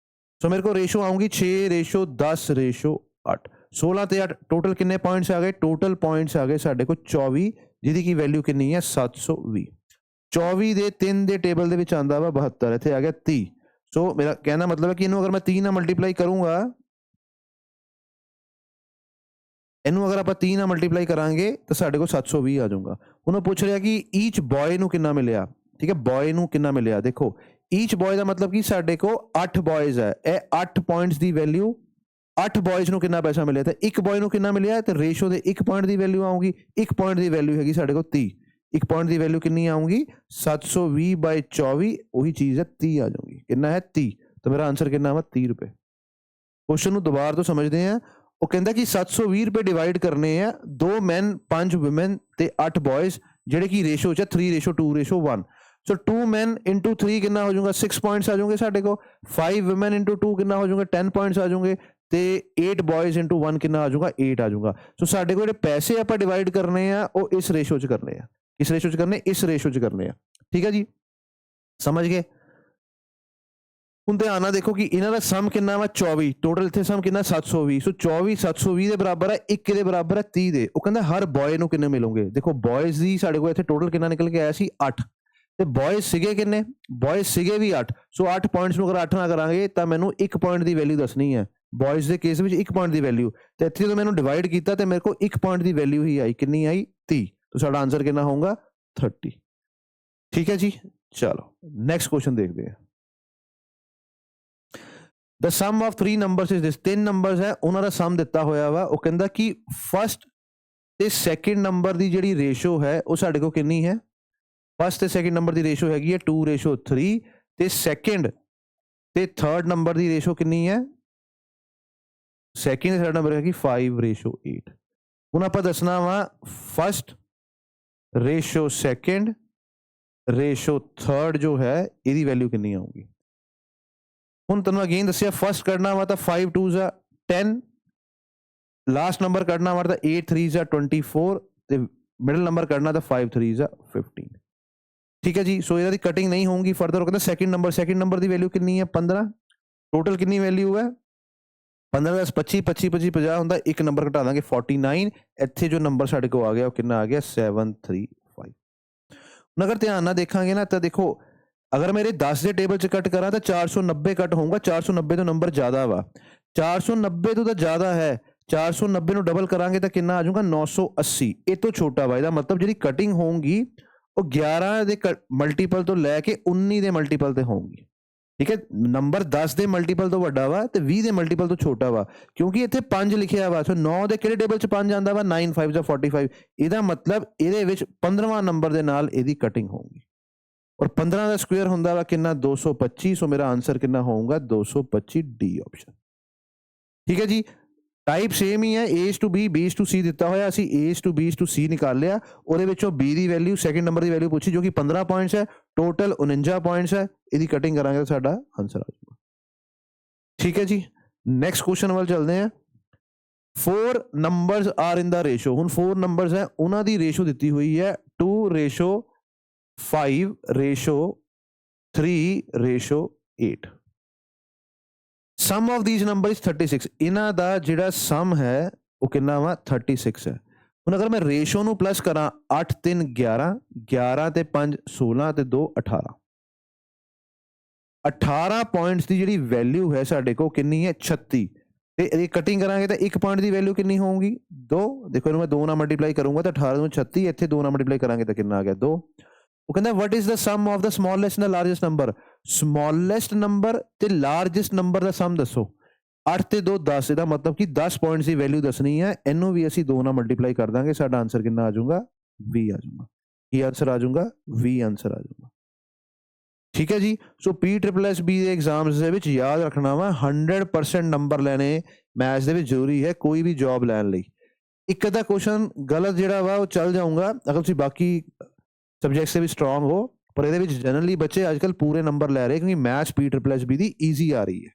[SPEAKER 1] ਸੋ ਮੇਰੇ ਕੋਲ ਰੇਸ਼ੋ ਆਉਂਗੀ 6:10:8। 16 ਤੇ 8 ਟੋਟਲ ਕਿੰਨੇ ਪੁਆਇੰਟਸ ਆ ਗਏ, ਟੋਟਲ ਪੁਆਇੰਟਸ ਆ ਗਏ ਸਾਡੇ ਕੋਲ 24, ਜਿਹਦੀ ਕੀ ਵੈਲਿਊ ਕਿੰਨੀ ਹੈ 720। 24 ਦੇ 3 ਦੇ ਟੇਬਲ ਦੇ ਵਿੱਚ ਆਂਦਾ ਵਾ 72, ਇੱਥੇ ਆ ਗਿਆ 30। ਸੋ ਮੇਰਾ ਕਹਿਣਾ ਮਤਲਬ ਹੈ ਕਿ ਇਹਨੂੰ ਅਗਰ ਮੈਂ 3 ਨਾਲ ਮਲਟੀਪਲਾਈ ਕਰੂੰਗਾ, ਇਹਨੂੰ ਅਗਰ ਆਪਾਂ 3 ਨਾਲ ਮਲਟੀਪਲਾਈ ਕਰਾਂਗੇ ਤਾਂ ਸਾਡੇ ਕੋਲ 720 ਆ ਜਾਊਗਾ। ਹੁਣ ਉਹ ਪੁੱਛ ਰਿਹਾ ਕਿ ਈਚ ਬॉय ਨੂੰ ਕਿੰਨਾ ਮਿਲਿਆ। ठीक है, बॉय नू कितना मिलिया, देखो ईच बॉय का मतलब कि साडे को 8 बॉयज़ है, ए 8 पॉइंट्स की वैल्यू 8 बॉयज़ नू कितना पैसा मिले तो एक बॉय नू कितना मिलिया तो रेशो दे 1 पॉइंट की वैल्यू आऊगी। 1 पॉइंट की वैल्यू हैगी साडे को 30, 1 पॉइंट की वैल्यू कितनी आऊगी 720/24, वही चीज़ है 30 आ जाऊगी। कितना है 30, तो मेरा आंसर कितना वा 30 रुपए। क्वेश्चन नू दोबारा तो समझते हैं। वो कहता कि 720 रुपए डिवाइड करने हैं 2 मैन 5 वुमेन ते 8 बॉयज़ जेडे कि रेशो 3:2:1। सो 2 मैन × 3 कितना हो जाऊगा 6 पॉइंट्स आ जाऊंगे साडे को। 5 वुमेन × 2 कितना हो जाऊंगा 10 पॉइंट्स आ जाऊंगे ते 8 बॉयज़ × 1 कितना आ जाऊंगा 8 आ जाऊंगा। सो साडे को जो पैसे आप डिवाइड करने हैं वो इस रेशो च करने हैं, इस रेशो च करने, इस रेशो च करने हैं। ठीक है जी, समझ गए। ਹੁਣ ਧਿਆਨ ਨਾਲ ਦੇਖੋ ਕਿ ਇਹਨਾਂ ਦਾ ਸਮ ਕਿੰਨਾ ਵਾ 24, ਟੋਟਲ ਇੱਥੇ ਸਮ ਕਿੰਨਾ 720। ਸੋ 24 720 ਦੇ ਬਰਾਬਰ ਹੈ 1 ਦੇ ਬਰਾਬਰ ਹੈ 30 ਦੇ। ਉਹ ਕਹਿੰਦਾ ਹਰ ਬॉय ਨੂੰ ਕਿੰਨੇ ਮਿਲੋਗੇ। ਦੇਖੋ ਬॉयਜ਼ ਦੀ ਸਾਡੇ ਕੋਲ ਇੱਥੇ ਟੋਟਲ ਕਿੰਨਾ ਨਿਕਲ ਕੇ ਆਇਆ ਸੀ 8 ਤੇ ਬॉयਜ਼ ਸੀਗੇ ਕਿੰਨੇ, ਬॉयਜ਼ ਸੀਗੇ ਵੀ 8। ਸੋ 8 ਪੁਆਇੰਟਸ ਨੂੰ ਅਗਰ 8 ਨਾਲ ਕਰਾਂਗੇ ਤਾਂ ਮੈਨੂੰ 1 ਪੁਆਇੰਟ ਦੀ ਵੈਲਿਊ ਦੱਸਣੀ ਹੈ। ਬॉयਜ਼ ਦੇ ਕੇਸ ਵਿੱਚ 1 ਪੁਆਇੰਟ ਦੀ ਵੈਲਿਊ, ਤੇ ਇੱਥੇ ਜਦੋਂ ਮੈਨੂੰ ਡਿਵਾਈਡ ਕੀਤਾ ਤੇ ਮੇਰੇ ਕੋਲ 1 ਪੁਆਇੰਟ ਦੀ ਵੈਲਿਊ ਹੀ ਆਈ, ਕਿੰਨੀ ਆਈ 30। तो साडा आंसर कितना होगा 30। ठीक है जी, चलो नेक्स्ट क्वेश्चन देखते हैं। The sum of 3 numbers is this. 3 numbers है, उन्होंने सम दिता होया वा। वो कहता कि फर्स्ट ते सैकेंड नंबर की जिहड़ी रेशो है वो साडे कोल कितनी है। फर्स्ट ते सैकेंड नंबर की रेशो हैगी है 2:3 ते सैकेंड ते थर्ड नंबर की रेशो कितनी है, सैकेंड ते थर्ड नंबर हैगी 5:8। हुण आपां दसना वा first ratio second ratio third जो है इहदी वैल्यू कितनी आऊगी। हुण तुहानूं अगेन दस्सिया फर्स्ट कढना वा तां 5 2s 10, लास्ट नंबर कढना वा तां 8 3s 24 ते मिडल नंबर कढना तां 5 3s 15। ठीक है जी, सो इहदी कटिंग नहीं होगी फर्दर। कहता सेकंड नंबर की वैल्यू कितनी है 15। टोटल कितनी वैल्यू है 15 10 25 25 25 50 होंदा, एक नंबर घटा देंगे 49। इत्थे जो नंबर साडे को आ गया वो कितना आ गया 735। अगर ध्यान ना देखांगे ना तो देखो अगर मेरे 10 के टेबल च कट करा तो 490 कट होगा। 490 तो नंबर ज़्यादा वा, 490 तो ज़्यादा है। 490 ਨੂੰ डबल करांगे तो कितना आ जाऊगा 980। ये तो छोटा वा, ਇਹਦਾ मतलब जी कटिंग होगी वो 11 के मल्टीपल तो लैके 19 के मल्टीपल से होगी। ठीक है, नंबर 10 के मल्टीपल तो वड्डा वा ते 20 के मल्टीपल तो छोटा वा, क्योंकि इत्थे 5 लिखिया वा। सो 9 के किहड़े टेबल च 5 आंदा वा 9 5 45। ਇਹਦਾ मतलब ਇਹਦੇ ਵਿੱਚ 15ਵਾਂ ਨੰਬਰ ਦੇ ਨਾਲ ਇਹਦੀ कटिंग होगी। और 15 का स्क्वायर होंदा वा कितना 225। सो मेरा आंसर कितना होगा 225 डी ऑप्शन। ठीक है जी, टाइप सेम ही है, A to B B to C दिता होया, असी A to B to C निकाल लिया। ਉਹਦੇ ਵਿੱਚੋਂ B ਦੀ ਵੈਲਿਊ ਸੈਕਿੰਡ ਨੰਬਰ ਦੀ ਵੈਲਿਊ ਪੁੱਛੀ ਜੋ ਕਿ 15 ਪੁਆਇੰਟਸ ਹੈ, ਟੋਟਲ 49 ਪੁਆਇੰਟਸ ਹੈ। ਇਹਦੀ ਕਟਿੰਗ ਕਰਾਂਗੇ ਤਾਂ ਸਾਡਾ ਆਨਸਰ ਆ ਜਾਊਗਾ। ਠੀਕ ਹੈ ਜੀ, ਨੈਕਸਟ ਕੁਐਸਚਨ ਵੱਲ ਚੱਲਦੇ ਹਾਂ। 4 numbers are in the ratio. ਹੁਣ 4 ਨੰਬਰਸ ਹੈ, ਉਹਨਾਂ ਦੀ ਰੇਸ਼ੋ ਦਿੱਤੀ ਹੋਈ ਹੈ 2:5:3:8। Some of these number is 36। ਇਹਨਾਂ ਦਾ ਜਿਹੜਾ ਸਮ ਹੈ ਉਹ ਕਿੰਨਾ ਵਾ 36 ਹੈ। ਹੁਣ ਅਗਰ ਮੈਂ ਰੇਸ਼ੋ ਨੂੰ ਪਲੱਸ ਕਰਾਂ 8 3 11 11 ਤੇ 5 16 ਤੇ 2 18 18 ਪੁਆਇੰਟਸ ਦੀ ਜਿਹੜੀ ਵੈਲਿਊ ਹੈ ਸਾਡੇ ਕੋਲ ਕਿੰਨੀ ਹੈ 36। ਤੇ ਇਹ ਕਟਿੰਗ ਕਰਾਂਗੇ ਤਾਂ 1 ਪੁਆਇੰਟ ਦੀ ਵੈਲਿਊ ਕਿੰਨੀ ਹੋਊਗੀ 2। ਦੇਖੋ ਇਹਨੂੰ ਮੈਂ 2 ਨਾਲ ਮਲਟੀਪਲਾਈ ਕਰੂੰਗਾ ਤਾਂ 18 ਨੂੰ 36, ਇੱਥੇ 2 ਨਾਲ ਮਲਟੀਪਲਾਈ ਕਰਾਂਗੇ ਤਾਂ ਕਿੰਨਾ ਆ ਗਿਆ 2। ਉਹ ਕਹਿੰਦਾ what is the sum of the smallest and largest number. Smallest number ਤੇ ਲਾਰਜੈਸਟ ਨੰਬਰ ਦਾ ਸਮ ਦੱਸੋ। 8 ਤੇ 2 10, ਇਹਦਾ ਮਤਲਬ ਕਿ 10 ਪੁਆਇੰਟਸ ਦੀ ਵੈਲਿਊ ਦੱਸਣੀ ਹੈ। ਇਹਨੂੰ ਵੀ ਅਸੀਂ 2 ਨਾਲ ਮਲਟੀਪਲਾਈ ਕਰ ਦਾਂਗੇ, ਸਾਡਾ ਆਨਸਰ ਕਿੰਨਾ ਆ ਜਾਊਗਾ 20 ਆ ਜਾਊਗਾ। ਕੀ ਆਨਸਰ ਆ ਜਾਊਗਾ 20 ਆਨਸਰ ਆ ਜਾਊਗਾ। ਠੀਕ ਹੈ ਜੀ। ਸੋ PSSB ਦੇ ਐਗਜ਼ਾਮਸ ਦੇ ਵਿੱਚ ਯਾਦ ਰੱਖਣਾ ਵਾ 100% ਨੰਬਰ ਲੈਣੇ ਮੈਥਸ ਦੇ ਵਿੱਚ ਜ਼ਰੂਰੀ ਹੈ ਕੋਈ ਵੀ ਜੌਬ ਲੈਣ ਲਈ। ਇੱਕ ਅੱਧਾ ਕੁਐਸਚਨ ਗਲਤ ਜਿਹੜਾ ਵਾ ਉਹ ਚੱਲ ਜਾਊਗਾ ਅਗਰ ਤੁਸੀਂ ਬਾਕੀ ਸਬਜੈਕਟਸ ਦੇ ਵਿੱਚ ਸਟਰੋਂਗ ਹੋ, ਪਰ ਇਹਦੇ ਵਿੱਚ ਜਨਰਲੀ ਬੱਚੇ ਅੱਜ ਕੱਲ੍ਹ ਪੂਰੇ ਨੰਬਰ ਲੈ ਰਹੇ ਕਿਉਂਕਿ ਮੈਥਸ PSSB ਦੀ ਈਜ਼ੀ ਆ ਰਹੀ ਹੈ।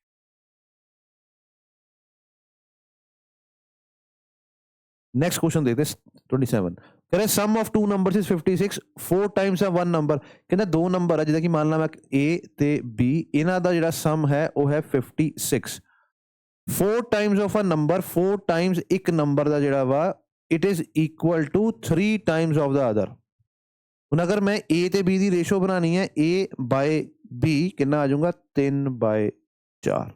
[SPEAKER 1] नेक्स्ट क्वेश्चन देखते हैं 27। कह रहे sum of two numbers is 56 4 times of one number. कहते दो नंबर है जिदा कि मान ला मैं A ते B, इन्हां दा जिहड़ा सम है वो है 56। 4 times of a number 4 times एक नंबर दा जिहड़ा वा it is equal to 3 times of the other. हुण अगर मैं A ते B दी रेशो बनानी है A बाय B कितना आ जाऊंगा 3/4।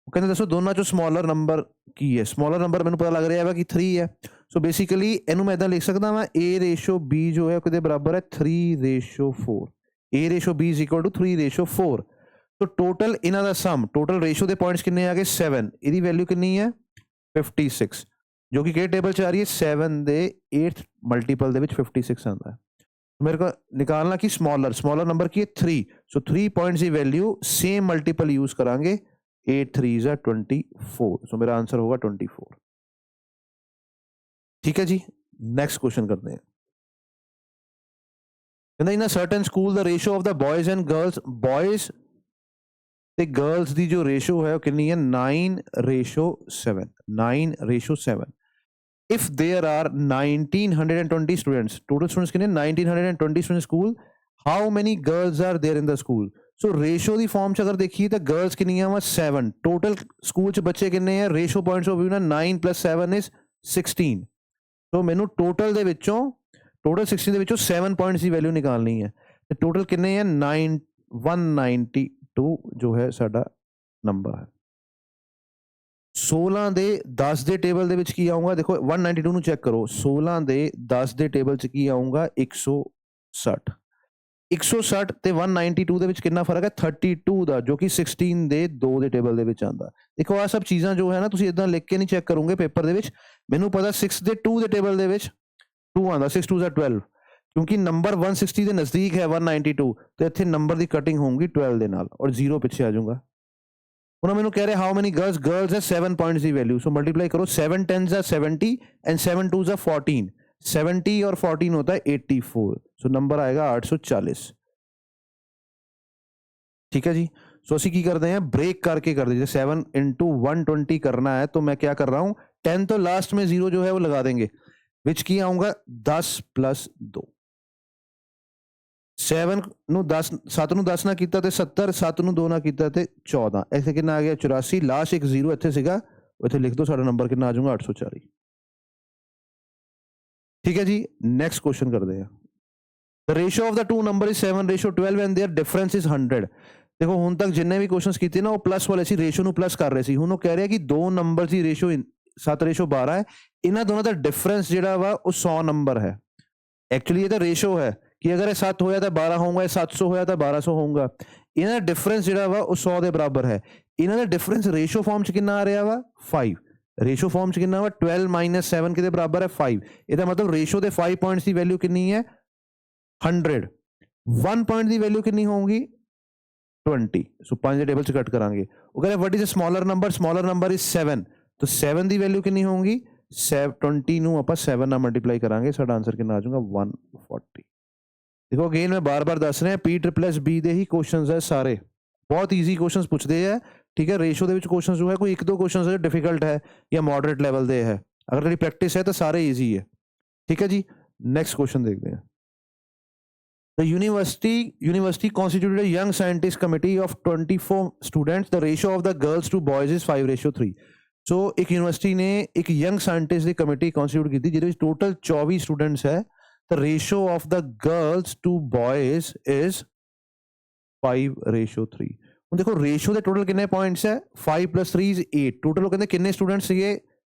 [SPEAKER 1] कहते दसो दोनों चो समॉलर नंबर की है। समॉलर नंबर मैंने पता लग रहा है कि 3 है। सो बेसिकली इनू मैं इदा लिख सकता मैं A/B जो है कितने बराबर है 3/4। A/B is equal to 3/4। तो टोटल इन्हां दा सम टोटल रेशो के पॉइंट्स कितने आ गए 7। इहदी वैल्यू कितनी है 56 जो कि टेबल च आ रही है 7 के 8th मल्टीपल दे विच 56 आता है। मेरे को निकालना कि स्मॉलर नंबर की है 3। सो 3 पॉइंट्स की वैल्यू सेम मल्टीपल यूज करांगे 8 3s are 24। सो मेरा आंसर होगा 24। ठीक है जी। नेक्स्ट क्वेश्चन करते हैं। In a certain school the ratio of the boys and girls, boys ते गर्ल्स दी जो रेशो है वो कितनी है 9/7। 9/7। If there are 1920 students, total students कितने 1920 student school, how many girls are there in the school. So ratio की form च अगर देखिए तो गर्ल्स कितनियां वा 7। टोटल स्कूल च बच्चे कितने हैं रेशो पॉइंट्स ऑफ व्यू ना 9 + 7 इज 16। तो मैनू टोटल दे विचों टोटल 16 दे विचों 7 पॉइंट्स की वैल्यू निकालनी है। तो टोटल कितने हैं 192 जो है साडा नंबर है। 16 दे 10 दे टेबल दे विच की आऊंगा, देखो 192 नू चेक करो। 16 दे 10 दे टेबल च की आऊंगा 160। 160 ਤੇ 192 ਦੇ ਵਿੱਚ ਕਿੰਨਾ ਫਰਕ ਹੈ 32 ਦਾ, ਜੋ ਕਿ 16 ਦੇ 2 ਦੇ ਟੇਬਲ ਦੇ ਵਿੱਚ ਆਂਦਾ। ਦੇਖੋ ਆ ਸਭ ਚੀਜ਼ਾਂ ਜੋ ਹੈ ਨਾ ਤੁਸੀਂ ਇਦਾਂ ਲਿਖ ਕੇ ਨਹੀਂ ਚੈੱਕ ਕਰੋਗੇ ਪੇਪਰ ਦੇ ਵਿੱਚ। ਮੈਨੂੰ ਪਤਾ 6 ਦੇ 2 ਦੇ ਟੇਬਲ ਦੇ ਵਿੱਚ 2 ਆਂਦਾ, 6 2 12 ਕਿਉਂਕਿ ਨੰਬਰ 160 ਦੇ ਨਜ਼ਦੀਕ ਹੈ 192 ਤੇ ਇੱਥੇ ਨੰਬਰ ਦੀ ਕਟਿੰਗ ਹੋਊਗੀ 12 ਦੇ ਨਾਲ ਔਰ 0 ਪਿੱਛੇ ਆ ਜਾਊਗਾ। ਹੁਣ ਮੈਨੂੰ ਕਹਿ ਰਿਹਾ ਹਾਊ ਮੈਨੀ गर्ल्स है 7 पॉइंट्स ਦੀ ਵੈਲਿਊ। ਸੋ ਮਲਟੀਪਲਾਈ ਕਰੋ 7 10s are 70 and 7 2s are 14। 70 और 14 होता है 84। सो नंबर आएगा 840। ठीक है जी। सो असी की करते हैं ब्रेक करके कर दीजिए 7 × 120 करना है तो मैं क्या कर रहा हूं 10 तो लास्ट में 0 जो है वो लगा देंगे, विच की आऊंगा 10 + 2। 7 ਨੂੰ 10 7 ਨੂੰ 10 ਨਾ ਕੀਤਾ ਤੇ 70, 7 ਨੂੰ 2 ਨਾ ਕੀਤਾ ਤੇ 14। ऐसे कितना आ गया 84। लास्ट एक 0 ਇੱਥੇ ਸੀਗਾ, ਇੱਥੇ ਲਿਖ ਦੋ, ਸਾਡਾ ਨੰਬਰ ਕਿੰਨਾ ਆ ਜਾਊਗਾ 840। ठीक है जी। नेक्स्ट क्वेश्चन करते हैं। The ratio of the two number is 7/12 and their difference is 100। देखो हुण तक जिन्ने भी क्वेश्चंस कीते ना वो प्लस वाले सी रेशो ਨੂੰ प्लस कर रहे सी। हुण वो कह रहे कि दो नंबर की रेशो 7/12 है। इन्हां दोनों का डिफरेंस जिहड़ा वा वो 100 नंबर है। एक्चुअली ये तो रेशो है कि अगर ये 7 होया तो 12 होगा, 700 होया तो 1200 होगा। इन्हां दा डिफरेंस जिहड़ा वा वो 100 के बराबर है। इन्हां दा डिफरेंस रेशो फॉर्म च कितना आ रहा वा 5। रेशो फॉर्म च कितना वा 12 - 7 के बराबर है 5। इसका मतलब रेशो के 5 पॉइंट्स की वैल्यू कितनी है 100। 1 पॉइंट की वैल्यू कितनी होगी 20। सो 5 के टेबल से कट करांगे। वो कह रहे what is a smaller number is 7। तो 7 की वैल्यू कितनी होगी 20 ਨੂੰ ਆਪਾਂ 7 ਨਾਲ ਮਲਟੀਪਲਾਈ ਕਰਾਂਗੇ, ਸਾਡਾ ਆਨਸਰ ਕਿੰਨਾ ਆ ਜਾਊਗਾ 140। ਦੇਖੋ ਅਗੇਨ ਮੈਂ ਬਾਰ-ਬਾਰ ਦੱਸ ਰਿਹਾ PSSB ਦੇ ਹੀ ਕੁਐਸਚਨਸ ਹੈ ਸਾਰੇ, ਬਹੁਤ ਈਜ਼ੀ ਕੁਐਸਚਨਸ ਪੁੱਛਦੇ ਆ ठीक है। रेशो ਦੇ ਵਿੱਚ क्वेश्चन जो है कोई 1-2 क्वेश्चन है डिफिकल्ट है या मॉडरेट लेवल ਦੇ है, अगर तेरी प्रैक्टिस है तो सारे ईजी है। ठीक है जी। नेक्स्ट क्वेश्चन देखते हैं। The university constituted a young scientist committee of 24 students. The ratio of the girls to boys is 5:3. So एक यूनिवर्सिटी ने एक यंग साइंटिस्ट की कमेटी कॉन्स्टिट्यूट की थी ਜਿਹਦੇ ਵਿੱਚ टोटल 24 स्टूडेंट्स है। The ratio of the girls to boys is 5:3। ਹੁਣ ਦੇਖੋ ਰੇਸ਼ੋ ਦੇ ਟੋਟਲ ਕਿੰਨੇ ਪੁਆਇੰਟਸ ਹੈ 5 + 3 is 8। ਟੋਟਲ ਉਹ ਕਹਿੰਦੇ ਕਿੰਨੇ ਸਟੂਡੈਂਟਸ ਸੀਗੇ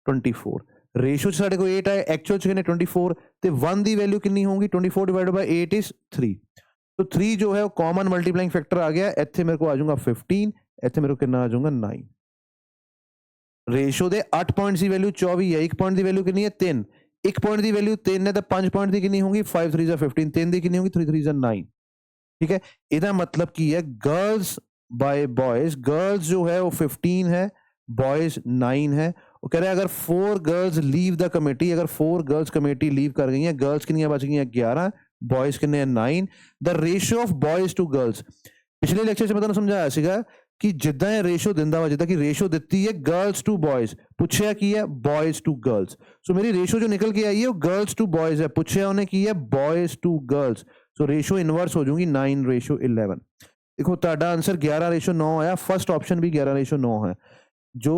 [SPEAKER 1] 24। ਰੇਸ਼ੋ 'ਚ ਸਾਡੇ ਕੋਲ 8 ਹੈ, ਐਕਚੁਅਲ 'ਚ ਕਿੰਨੇ 24 ਤੇ 1 ਦੀ ਵੈਲਿਊ ਕਿੰਨੀ ਹੋਊਗੀ 24/8 is 3। तो 3 जो है वो कॉमन मल्टीप्लाइंग फैक्टर आ गया। ਇੱਥੇ ਮੇਰੇ ਕੋ ਆ ਜਾਊਗਾ 15, ਇੱਥੇ ਮੇਰੇ ਕੋ ਕਿੰਨਾ ਆ ਜਾਊਗਾ 9। ਰੇਸ਼ੋ ਦੇ 8 ਪੁਆਇੰਟਸ ਦੀ ਵੈਲਿਊ 24 ਹੈ, 1 ਪੁਆਇੰਟ ਦੀ ਵੈਲਿਊ ਕਿੰਨੀ ਹੈ 3, 1 ਪੁਆਇੰਟ ਦੀ ਵੈਲਿਊ 3 ਹੈ ਤਾਂ 5 ਪੁਆਇੰਟ ਦੀ ਕਿੰਨੀ ਹੋਊਗੀ 5 3 15, 3 ਦੀ ਕਿੰਨੀ ਹੋਊਗੀ 3 3 9। ਠੀਕ ਹੈ। ਇਹਦਾ ਮਤਲਬ ਕੀ ਹੈ गर्ल्स बाय बॉयज, गर्ल्स जो है वो 15 है, बॉयज 9 है। वो कह रहे हैं अगर 4 गर्ल्स लीव द कमेटी, अगर 4 गर्ल्स कमेटी लीव कर गई हैं, गर्ल्स कितनी बच गई हैं 11, बॉयज कितने हैं 9। The ratio of boys to girls, पिछले लेक्चर में तुहानू समझाया सीगा कि जिद्दां ये रेशो दिंदा वा, जिद्दां कि रेशो दित्ती है गर्ल्स टू बॉयज, पुछया की है बॉयज टू गर्ल्स। सो मेरी रेशो जो निकल के आई है वो गर्ल्स टू बॉयज है, पुछया उन्हें की है boys to girls. So ratio inverse हो जाऊंगी 9:11। देखो तुहाडा आंसर 11:9 आया, फर्स्ट ऑप्शन भी 11:9 है। जो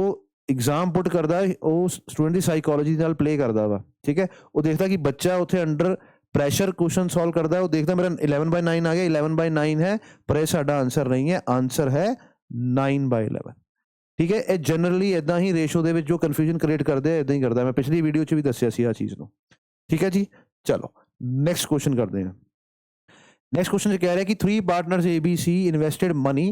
[SPEAKER 1] एग्जाम पुट करता है वो स्टूडेंट की साइकोलॉजी नाल प्ले करता वा। ठीक है। वो देखता कि बच्चा उत्थे अंडर प्रैशर क्वेश्चन सॉल्व करता है, वो देखता मेरा 11/9 आ गया, 11/9 है, पर यह साडा आंसर नहीं है, आंसर है 9/11। ठीक है। ये जनरली इदा ही रेशो दे विच जो कन्फ्यूजन क्रिएट करते हैं इदा ही करता है। मैं पिछली वीडियो च भी दस्सिया सी आ चीज़ को। ठीक है जी। चलो नेक्स्ट क्वेश्चन करते हैं। नेक्स्ट क्वेश्चन कह रहा है कि 3 partners ABC invested money,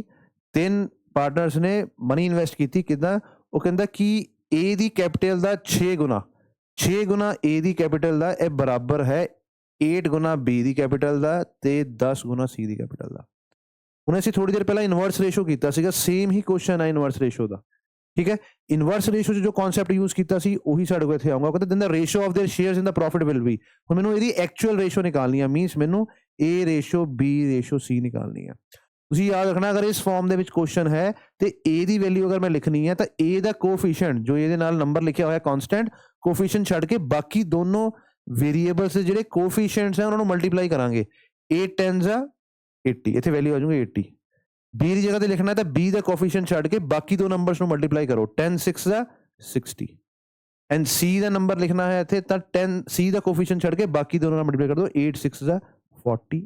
[SPEAKER 1] 3 partners ने मनी इन्वेस्ट की थी कितना, वो कहता कि ए दी कैपिटल का 6 गुना ए दी कैपिटल का यह बराबर है 8 गुना बी दी कैपिटल का ते 10 गुना सी दी कैपिटल का। उन्हें असीं थोड़ी देर पहला इनवर्स रेशो किया सीगा, सेम ही क्वेश्चन है इनवर्स रेशो का। ठीक है। इनवर्स रेशो जो कॉन्सैप्ट यूज किया सी उही साडे कोल इत्थे आऊंगा। कहते the ratio of their shares in the profit will be, हुण मैनूं इहदी एक्चुअल रेशो निकालनी है, मीनस मैनूं ए रेशो बी रेशो सी निकालनी है। तुसीं याद रखना अगर इस फॉर्म दे विच क्वेश्चन है तो ए दी वैल्यू अगर मैं लिखनी है तो ए दा कोफिशिएंट जो इहदे नाल नंबर लिखिया होया कांस्टेंट, कोफिशिएंट छड्ड के बाकी दोनों वेरिएबल्स दे जिहड़े कोफिशिएंट्स हैं उन्हां नूं मल्टीप्लाई करांगे। 8 10 80, इत्थे वैल्यू आ जाऊगी 80। बी की जगह पे लिखना है तो बी का कोफिशिएंट छड्ड के बाकी दो नंबर्स को मल्टीप्लाई करो, 10 6 60। एंड सी का नंबर लिखना है इत्थे तो 10 सी का कोफिशिएंट छड्ड के बाकी दोनों मल्टीप्लाई कर दो, 8 6 40।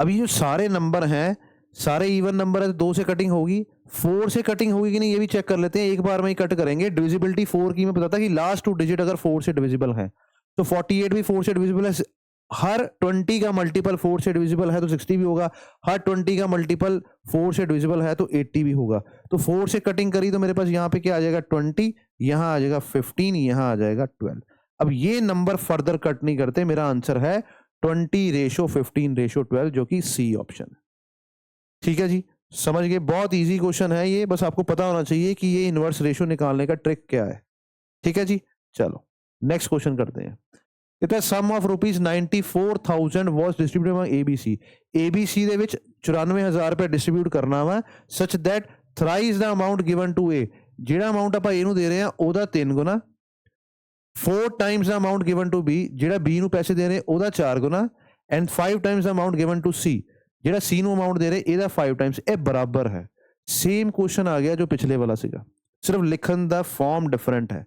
[SPEAKER 1] अभी जो सारे नंबर हैं सारे इवन नंबर है तो 2 से कटिंग होगी, 4 से कटिंग होगी कि नहीं ये भी चेक कर लेते हैं। एक बार में ही कट करेंगे। डिविजिबिलिटी 4 की मैं बताता कि लास्ट 2 डिजिट अगर 4 से डिविजिबल है तो 48 भी 4 से डिविजिबल है। हर 20 का मल्टीपल 4 से डिविजिबल है तो 60 भी होगा, हर 20 का मल्टीपल 4 से डिविजिबल है तो 80 भी होगा। तो 4 से कटिंग करी तो मेरे पास यहाँ पे क्या आ जाएगा 20, यहाँ आ जाएगा 15, यहाँ आ जाएगा 12। अब ये नंबर फर्दर कट नहीं करते, मेरा आंसर है 20:15:12 जो कि सी ऑप्शन है। ठीक है जी, समझ गए। बहुत इजी क्वेश्चन है ये, बस आपको पता होना चाहिए कि ये इनवर्स रेशो निकालने का ट्रिक क्या है। ठीक है जी। चलो नेक्स्ट क्वेश्चन करते हैं। कहता है sum of ₹94,000 was distributed among ABC। ABC ਦੇ ਵਿੱਚ 94,000 रुपए डिस्ट्रीब्यूट करना वा such that thrice the amount given to A, ਜਿਹੜਾ ਅਮਾਉਂਟ ਆਪਾਂ A ਨੂੰ ਦੇ ਰਹੇ ਹਾਂ ਉਹਦਾ 3 ਗੁਣਾ, 4 times the amount given to B, ਜਿਹੜਾ B ਨੂੰ ਪੈਸੇ ਦੇ ਰਹੇ ਉਹਦਾ 4 ਗੁਣਾ, and 5 times the amount given to C, ਜਿਹੜਾ C ਨੂੰ अमाउंट दे रहे ਇਹਦਾ 5 टाइम्स। ਇਹ बराबर है। सेम क्वेश्चन आ गया जो पिछले वाला सीगा, सिर्फ लिखन दा फॉर्म डिफरेंट है।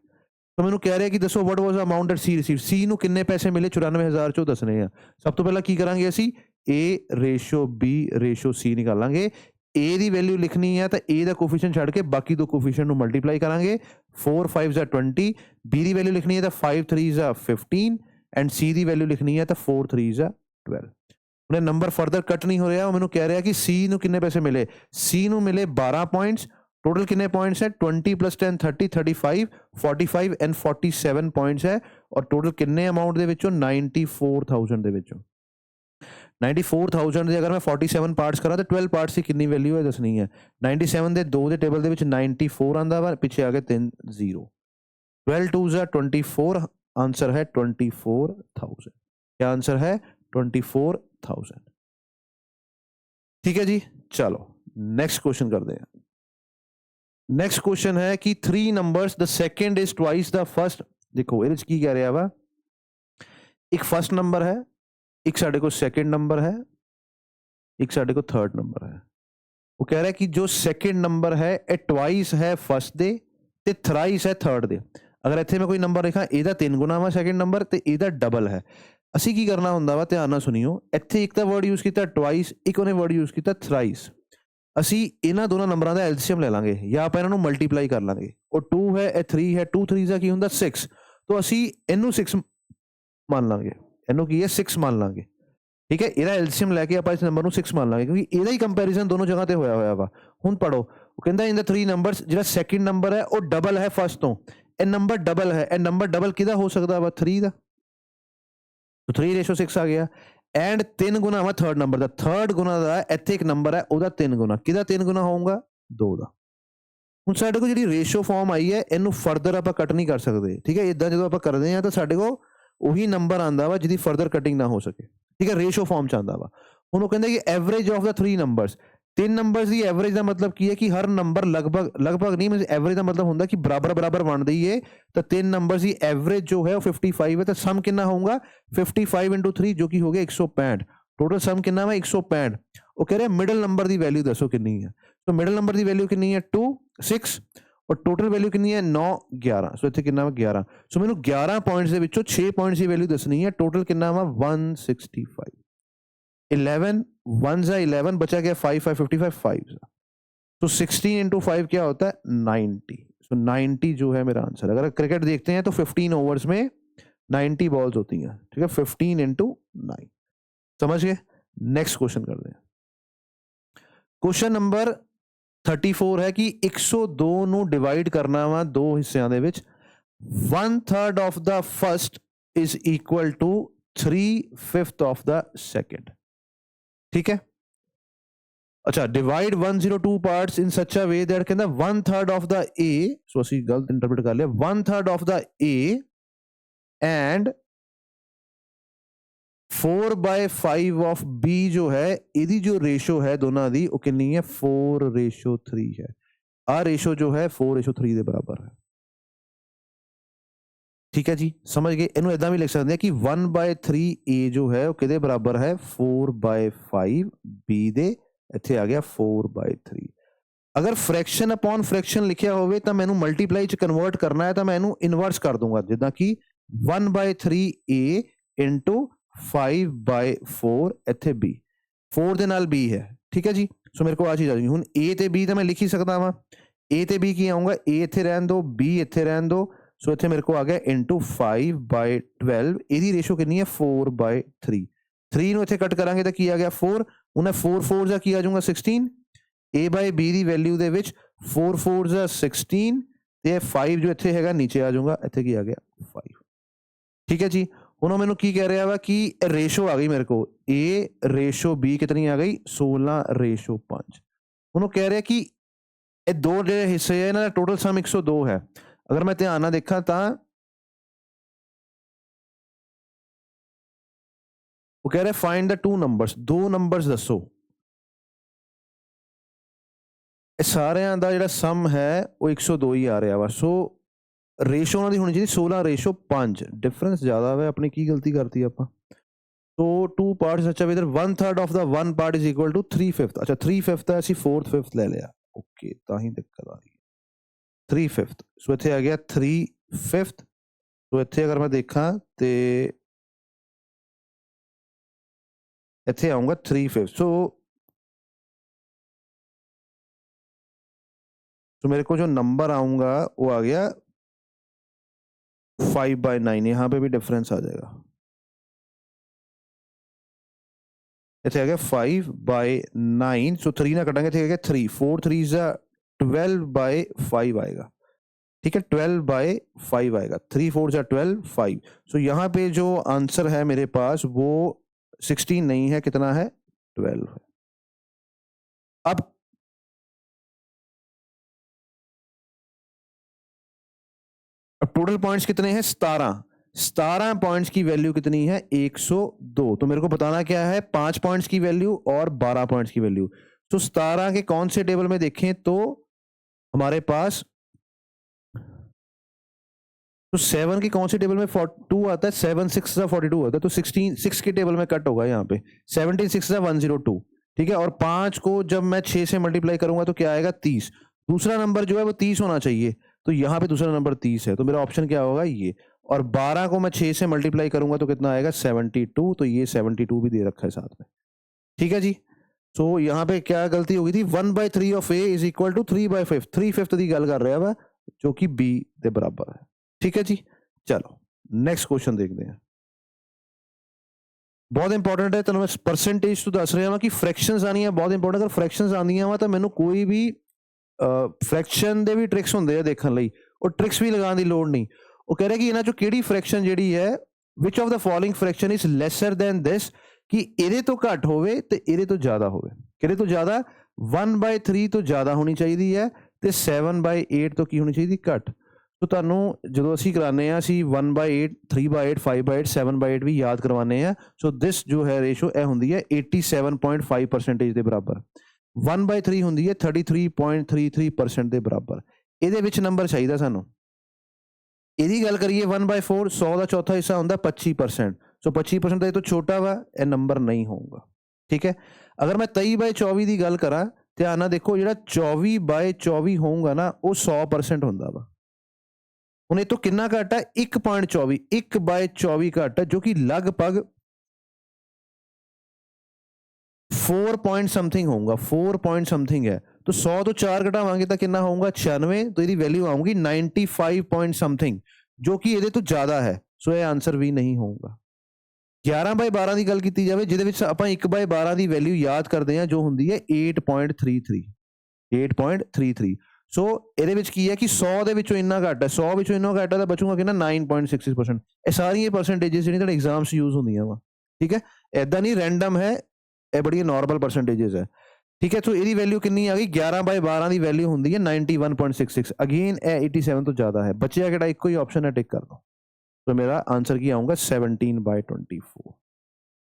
[SPEAKER 1] तो मैंने कह रहा है कि दसो what was the amount that C received, C ਨੂੰ ਕਿੰਨੇ ਪੈਸੇ ਮਿਲੇ 94,000 ਚੋਂ ਦੱਸਣੇ ਆ। ਸਭ ਤੋਂ ਪਹਿਲਾਂ ਕੀ ਕਰਾਂਗੇ ਅਸੀਂ A ratio B ratio C ਨਿਕਾਲਾਂਗੇ। A the value ਲਿਖਣੀ ਹੈ ਤਾਂ A ਦਾ ਕੋਫੀਸ਼ੀਐਂਟ ਛੱਡ ਕੇ ਬਾਕੀ ਦੋ ਕੋਫੀਸ਼ੀਐਂਟ ਨੂੰ ਮਲਟੀਪਲਾਈ ਕਰਾਂਗੇ। 4 5 20, B ਦੀ ਵੈਲਿਊ ਲਿਖਣੀ ਹੈ ਤਾਂ 5 3 15 ਐਂਡ C ਦੀ ਵੈਲਿਊ ਲਿਖਣੀ ਹੈ ਤਾਂ 4 3 12। ਉਹਨੇ ਨੰਬਰ ਫਰਦਰ ਕੱਟ ਨਹੀਂ ਹੋ ਰਿਹਾ। ਉਹ ਮੈਨੂੰ ਕਹਿ ਰਿਹਾ ਕਿ C ਨੂੰ ਕਿੰਨੇ ਪੈਸੇ ਮਿਲੇ, C ਨੂੰ ਮਿਲੇ 12 ਪੁਆਇੰਟਸ। टोटल कितने पॉइंट्स है 20 + 10 30 35 45 एंड 47 पॉइंट्स है। और टोटल कितने अमाउंट दे विचों 94,000 दे विचों 94,000 दे अगर मैं 47 पार्ट्स करा तो 12 पार्ट्स की कितनी वैल्यू है दसनी है। 97 दे 2 दे टेबल दे विच 94 आंदा वा, पिछे आ गए 3 0। 12 2 24, आंसर है 24,000। क्या आंसर है 24,000। ठीक है जी। चलो नेक्स्ट क्वेश्चन करते हैं। नेक्स्ट क्वेश्चन है कि 3 numbers the second is twice the first. देखो ਇਹਦੇ ਚ ਕੀ ਕਹਿ ਰਿਹਾ ਵਾ, ਇੱਕ ਫਸਟ ਨੰਬਰ ਹੈ, ਇੱਕ ਸਾਡੇ ਕੋਲ ਸੈਕੰਡ ਨੰਬਰ ਹੈ, ਇੱਕ ਸਾਡੇ ਕੋਲ ਥਰਡ ਨੰਬਰ ਹੈ। ਉਹ ਕਹਿ ਰਿਹਾ ਕਿ ਜੋ ਸੈਕੰਡ ਨੰਬਰ ਹੈ ਇਹ ਟਵਾਈਸ ਹੈ ਫਸਟ ਦੇ ਤੇ ਥਰਾਈਸ ਹੈ ਥਰਡ ਦੇ। ਅਗਰ ਇੱਥੇ ਮੈਂ ਕੋਈ ਨੰਬਰ ਲਿਖਾਂ ਇਹਦਾ 3 ਗੁਣਾ ਵਾ ਸੈਕੰਡ ਨੰਬਰ ਤੇ ਇਹਦਾ ਡਬਲ ਹੈ। ਅਸੀਂ ਕੀ ਕਰਨਾ ਹੁੰਦਾ ਵਾ, ਧਿਆਨ ਨਾਲ ਸੁਣਿਓ, ਇੱਥੇ ਇੱਕ ਤਾਂ ਵਰਡ ਯੂਜ਼ ਕੀਤਾ ਟਵਾਈਸ, ਇੱਕ ਉਹਨੇ ਵਰਡ ਯੂਜ਼ ਕੀਤਾ ਥਰਾਈਸ। ਅਸੀਂ ਇਹਨਾਂ ਦੋਨਾਂ ਨੰਬਰਾਂ ਦਾ ਐਲਸੀਐਮ ਲੈ ਲਾਂਗੇ ਜਾਂ ਆਪਾਂ ਇਹਨਾਂ ਨੂੰ ਮਲਟੀਪਲਾਈ ਕਰ ਲਾਂਗੇ। ਉਹ 2 ਹੈ, ਇਹ 3 ਹੈ, 2 3 ਦਾ ਕੀ ਹੁੰਦਾ 6। तो ਅਸੀਂ ਇਹਨੂੰ 6 ਮੰਨ ਲਾਂਗੇ, ਇਹਨੂੰ ਕੀ ਹੈ 6 ਮੰਨ ਲਾਂਗੇ। ਠੀਕ ਹੈ, ਇਹਦਾ ਐਲਸੀਐਮ ਲੈ ਕੇ ਆਪਾਂ ਇਸ ਨੰਬਰ ਨੂੰ 6 ਮੰਨ ਲਾਂਗੇ ਕਿਉਂਕਿ ਇਹਦਾ ਹੀ ਕੰਪੈਰੀਜ਼ਨ ਦੋਨੋਂ ਜਗ੍ਹਾ ਤੇ ਹੋਇਆ ਵਾ। ਹੁਣ ਪੜੋ, ਉਹ ਕਹਿੰਦਾ ਇਨ ਦ 3 ਨੰਬਰਸ ਜਿਹੜਾ ਸੈਕਿੰਡ ਨੰਬਰ ਹੈ ਉਹ ਡਬਲ ਹੈ ਫਸਟ ਤੋਂ। ਇਹ ਨੰਬਰ ਡਬਲ ਹੈ, ਇਹ ਨੰਬਰ ਡਬਲ ਕਿਹਦਾ ਹੋ ਸਕਦਾ ਵਾ 3 ਦਾ। तो 3:6 ਆ ਗਿਆ। ਐਂਡ 3 ਗੁਣਾ ਵਾ ਥਰਡ ਨੰਬਰ ਦਾ। ਥਰਡ ਗੁਣਾ ਦਾ ਇੱਥੇ ਇੱਕ ਨੰਬਰ ਹੈ ਉਹਦਾ 3 ਗੁਣਾ। ਕਿਹਦਾ 3 ਗੁਣਾ ਹੋਊਗਾ 2 ਦਾ। ਹੁਣ ਸਾਡੇ ਕੋਲ ਜਿਹੜੀ ਰੇਸ਼ੋ ਫਾਰਮ ਆਈ ਹੈ ਇਹਨੂੰ ਫਰਦਰ ਆਪਾਂ ਕੱਟ ਨਹੀਂ ਕਰ ਸਕਦੇ। ਠੀਕ ਹੈ, ਇਦਾਂ ਜਦੋਂ ਆਪਾਂ ਕਰਦੇ ਹਾਂ ਤਾਂ ਸਾਡੇ ਕੋਲ ਉਹੀ ਨੰਬਰ ਆਂਦਾ ਵਾ ਜਿਹਦੀ ਫਰਦਰ ਕਟਿੰਗ ਨਾ ਹੋ ਸਕੇ। ਠੀਕ ਹੈ, ਰੇਸ਼ੋ ਫਾਰਮ ਚ ਆਂਦਾ ਵਾ। ਹੁਣ ਉਹ ਕਹਿੰਦੇ ਕਿ average of the 3 numbers, 3 numbers the average ਦਾ ਮਤਲਬ ਕੀ ਹੈ ਕਿ ਹਰ ਨੰਬਰ ਲਗਭਗ ਨਹੀਂ, ਮੀਨਸ ਐਵਰੇਜ ਦਾ ਮਤਲਬ ਹੁੰਦਾ ਕਿ ਬਰਾਬਰ ਬਣਦੇ ਹੀ ਹੈ। ਤਾਂ 3 ਨੰਬਰਸ ਦੀ ਐਵਰੇਜ ਜੋ ਹੈ ਉਹ 55 ਹੈ। ਤਾਂ ਸਮ ਕਿੰਨਾ ਹੋਊਗਾ 55 into 3 ਜੋ ਕਿ ਹੋ ਗਿਆ 165। ਟੋਟਲ ਸਮ ਕਿੰਨਾ ਵਾ 165। ਉਹ ਕਹਿ ਰਿਹਾ ਮਿਡਲ ਨੰਬਰ ਦੀ ਵੈਲਿਊ ਦੱਸੋ ਕਿੰਨੀ ਹੈ। ਸੋ ਮਿਡਲ ਨੰਬਰ ਦੀ ਵੈਲਿਊ ਕਿੰਨੀ ਹੈ 2 6 ਔਰ ਟੋਟਲ ਵੈਲਿਊ ਕਿੰਨੀ ਹੈ 9 11। ਸੋ ਇੱਥੇ ਕਿੰਨਾ ਵਾ 11। ਸੋ ਮੈਨੂੰ 11 ਪੁਆਇੰਟਸ ਦੇ ਵਿੱਚੋਂ 6 ਪੁਆਇੰਟਸ ਦੀ ਵੈਲਿਊ ਦੱਸਣੀ ਹੈ। ਟੋਟਲ ਕਿੰਨਾ ਵਾ 165। 11 1 जा 11 बचा गया 5 5 55 5। तो 16 into 5 क्या होता है 90। सो 90 जो है मेरा आंसर। अगर क्रिकेट देखते हैं तो 15 ओवर्स में 90 बॉल्स होती हैं। ठीक है, 15 into 9। समझ गए। नेक्स्ट क्वेश्चन कर दें। क्वेश्चन नंबर 34 है कि 102 ਨੂੰ डिवाइड करना वा दो हिस्सों ਦੇ ਵਿੱਚ। 1/3 of the first is equal to 3/5 of the second। ठीक है, अच्छा, divide 102 parts in such a way that कहता 1/3 ऑफ द ए। सो ਅਸੀਂ ਗਲਤ ਇੰਟਰਪ੍ਰੀਟ ਕਰ ਲਿਆ। 1/3 of the A and 4/5 of B जो है ਇਹਦੀ जो रेशो है दोनों ਦੀ ਉਹ ਕਿੰਨੀ है 4:3 है। आ रेशो जो है 4:3 ਦੇ ਬਰਾਬਰ है। ठीक है जी, समझ गए। इन्हों इदा भी लिख सकते हैं कि 1/3 ए जो है वो किदे बराबर है 4/5 बी दे। इत्थे आ गया 4/3। अगर फ्रैक्शन अपॉन फ्रैक्शन लिखिया होवे तो मैनू मल्टीप्लाई च कन्वर्ट करना है तो मैं इनू इनवर्स कर दूंगा। जिदा कि 1/3 ए इंटू 5/4 इत्थे बी। 4 दे नाल बी है। ठीक है जी, सो मेरे को आ चीज आ जाएगी। हुण ए ते बी तो मैं लिख ही सकता वा। ए ते बी की आऊंगा, ए इत्थे रहन दो, बी इत्थे रहन दो। सो इत्थे मेरे को आ गया इंटू 5/12। ਇਹਦੀ ਰੇਸ਼ੋ ਕਿੰਨੀ ਹੈ 4/3। 3 ਨੂੰ ਇੱਥੇ ਕੱਟ ਕਰਾਂਗੇ ਤਾਂ ਕੀ ਆ ਗਿਆ 4। ਉਹਨੇ 4 4 ਦਾ ਕੀ ਆ ਜਾਊਗਾ 16। a by b the value ਦੇ ਵਿੱਚ 4 4 ਦਾ 16 ਤੇ 5 ਜੋ ਇੱਥੇ ਹੈਗਾ ਨੀਚੇ ਆ ਜਾਊਗਾ। ਇੱਥੇ ਕੀ ਆ ਗਿਆ 5। ਠੀਕ ਹੈ ਜੀ। ਹੁਣ ਉਹ ਮੈਨੂੰ ਕੀ ਕਹਿ ਰਿਹਾ ਵਾ ਕਿ ਰੇਸ਼ੋ ਆ ਗਈ ਮੇਰੇ ਕੋਲ a ਰੇਸ਼ੋ b ਕਿਤਨੀ ਆ ਗਈ 16:5। ਹੁਣ ਉਹ ਕਹਿ ਰਿਹਾ ਕਿ ਇਹ ਦੋ ਜਿਹੜੇ ਹਿੱਸੇ ਹੈ ਇਹਨਾਂ ਦਾ ਟੋਟਲ ਸਮ 102 ਹੈ। अगर मैं ध्यान ना देखा तो वो कह रहे फाइंड द 2 नंबर्स। 2 नंबर्स दसो। सारियां दा जिहड़ा सम है वो 102 ही आ रहा वा। सो रेशो उन्हां दी होनी चाहिए 16:5। डिफरेंस ज़्यादा है, अपनी की गलती करती आपां। तो 2 पार्ट्स अच्छा इधर 1/3 of the 1 part is equal to 3/5। अच्छा 3/5 है, असीं 4/5 ले लिया। ओके, तां ही दिक्कत आ रही है 3/5। सो इत्थे आ गया 3/5। तो इत्थे अगर मैं देखा तो इत्थे आऊँगा 3/5। सो मेरे को जो नंबर आऊँगा वो आ गया 5/9। यहाँ पे भी डिफरेंस आ जाएगा। इत्थे आ गया 5/9। सो 3 ना कटांगे, इत्थे आ गया 3 4 3 जा 12/5 आएगा। ठीक है, 12/5 आएगा। 3 4 जा 12 5। सो यहाँ पे जो आंसर है मेरे पास वो 16 नहीं है, कितना है 12 है। अब टोटल पॉइंट्स कितने हैं 17 पॉइंट्स की वैल्यू कितनी है 102। तो मेरे को बताना क्या है 5 पॉइंट्स की वैल्यू और 12 पॉइंट्स की वैल्यू। तो 17 के कौन से टेबल में देखें तो हमारे पास तो 7 के कौन से टेबल में 2 आता है, 7 6 42 आता है, तो 16 6 के टेबल में कट होगा यहाँ पे, 17 6 102, ठीक है। और 5 को जब मैं 6 से मल्टीप्लाई करूंगा तो क्या आएगा 30। दूसरा नंबर जो है वो 30 होना चाहिए, तो यहाँ पे दूसरा नंबर 30 है, तो मेरा ऑप्शन क्या होगा ये। और 12 को मैं 6 से मल्टीप्लाई करूंगा तो कितना आएगा 72, तो ये 72 भी दे रखा है साथ में, ठीक है जी। सो यहाँ पे क्या गलती हो गई थी, 1/3 of A is equal to 3/5, 3/5 की गल कर रहा है वह, जो कि बी के बराबर है, ठीक है जी। चलो नेक्स्ट क्वेश्चन देखते हैं, बहुत इंपॉर्टेंट है। तो मैं परसेंटेज तो दस रहा कि फ्रैक्शंस आनी है बहुत इंपॉर्टेंट। अगर फ्रैक्शंस आंदियां वा तो मैनू कोई भी फ्रैक्शन ਦੇ ਵੀ ਟ੍ਰਿਕਸ ਹੁੰਦੇ ਆ ਦੇਖਣ ਲਈ, ਉਹ ਟ੍ਰਿਕਸ ਵੀ ਲਗਾਉਣ ਦੀ ਲੋੜ ਨਹੀਂ। ਉਹ ਕਹਿ ਰਿਹਾ ਕਿ ਇਹਨਾਂ ਚੋਂ ਕਿਹੜੀ ਫ੍ਰੈਕਸ਼ਨ ਜਿਹੜੀ ਹੈ, which of the following fraction is lesser than this, ਕਿ ਇਹਦੇ ਤੋਂ ਘੱਟ ਹੋਵੇ ਤੇ ਇਹਦੇ ਤੋਂ ਜ਼ਿਆਦਾ ਹੋਵੇ। ਕਿਹਦੇ ਤੋਂ ਜ਼ਿਆਦਾ, 1/3 ਤੋਂ ਜ਼ਿਆਦਾ ਹੋਣੀ ਚਾਹੀਦੀ ਹੈ ਤੇ 7/8 ਤੋਂ ਕੀ ਹੋਣੀ ਚਾਹੀਦੀ, ਘੱਟ। तो ਤੁਹਾਨੂੰ ਜਦੋਂ ਅਸੀਂ ਕਰਾਉਂਦੇ ਆ ਅਸੀਂ 1/8 3/8 5/8 7/8 ਵੀ ਯਾਦ ਕਰਵਾਉਂਦੇ ਆ। ਸੋ ਦਿਸ ਜੋ ਹੈ ਰੇਸ਼ੋ ਇਹ ਹੁੰਦੀ ਹੈ 87.5% ਦੇ ਬਰਾਬਰ, 1/3 ਹੁੰਦੀ ਹੈ 33.33% ਦੇ ਬਰਾਬਰ। ਇਹਦੇ ਵਿੱਚ ਨੰਬਰ ਚਾਹੀਦਾ ਸਾਨੂੰ। ਇਹਦੀ ਗੱਲ ਕਰੀਏ 1/4 100 ਦਾ ਚੌਥਾ ਹਿੱਸਾ ਹੁੰਦਾ 25%, ਸੋ 25% ਇਹ ਤੋਂ ਛੋਟਾ ਵਾ ਇਹ ਨੰਬਰ ਨਹੀਂ ਹੋਊਗਾ, ਠੀਕ ਹੈ। ਅਗਰ ਮੈਂ 23/24 ਦੀ ਗੱਲ ਕਰਾਂ, ਧਿਆਨ ਨਾਲ ਦੇਖੋ, ਜਿਹੜਾ 24/24 ਹੋਊਗਾ ਨਾ ਉਹ 100% ਹੁੰਦਾ ਵਾ। ਹੁਣ ਇਹ ਤੋਂ ਕਿੰਨਾ ਘੱਟ ਹੈ, 1.24, 1/24 ਘੱਟ ਹੈ, ਜੋ ਕਿ ਲਗਭਗ 4 point समथिंग होगा, 4 point समथिंग है। तो 100 तो 4 घटावांगे तो कितना होगा 96, तो इसकी वैल्यू आऊगी 95 point समथिंग, जो कि ये तो ज्यादा है। सो ये आंसर भी नहीं होगा। 11/12 की गल की जाए जिहदे विच आपां 1/12 की वैल्यू याद करते हैं जो होंदी है 8.33, 8.33। सो ਇਹਦੇ ਵਿੱਚ ਕੀ ਹੈ ਕਿ 100 ਦੇ ਵਿੱਚੋਂ ਇੰਨਾ ਘੱਟ ਹੈ, 100 ਵਿੱਚੋਂ ਇੰਨਾ ਘੱਟ ਹੈ ਤਾਂ ਬਚੂਗਾ ਕਿੰਨਾ 9.66%। ਇਹ ਸਾਰੀਆਂ ਪਰਸੈਂਟੇजेस ਜਿਹੜੀਆਂ ਤੁਹਾਡੇ ਐਗਜ਼ਾਮਸ ਯੂਜ਼ ਹੁੰਦੀਆਂ ਵਾ, ਠੀਕ ਹੈ। ਐਦਾਂ ਨਹੀਂ ਰੈਂਡਮ ਹੈ, ਇਹ ਬੜੀ ਨਾਰਮਲ ਪਰਸੈਂਟੇजेस ਹੈ, ਠੀਕ ਹੈ। ਸੋ ਇਹਦੀ ਵੈਲਿਊ ਕਿੰਨੀ ਆ ਗਈ, 11/12 ਦੀ ਵੈਲਿਊ ਹੁੰਦੀ ਹੈ 91.66। ਅਗੇਨ ਇਹ 87 ਤੋਂ ਜ਼ਿਆਦਾ ਹੈ, ਬਚਿਆ ਕਿਹੜਾ, ਇੱਕੋ ਹੀ ਆਪਸ਼ਨ ਹੈ, ਟਿਕ ਕਰ ਦੋ। ਸੋ ਮੇਰਾ ਆਨਸਰ ਕੀ ਆਊਗਾ 17/24।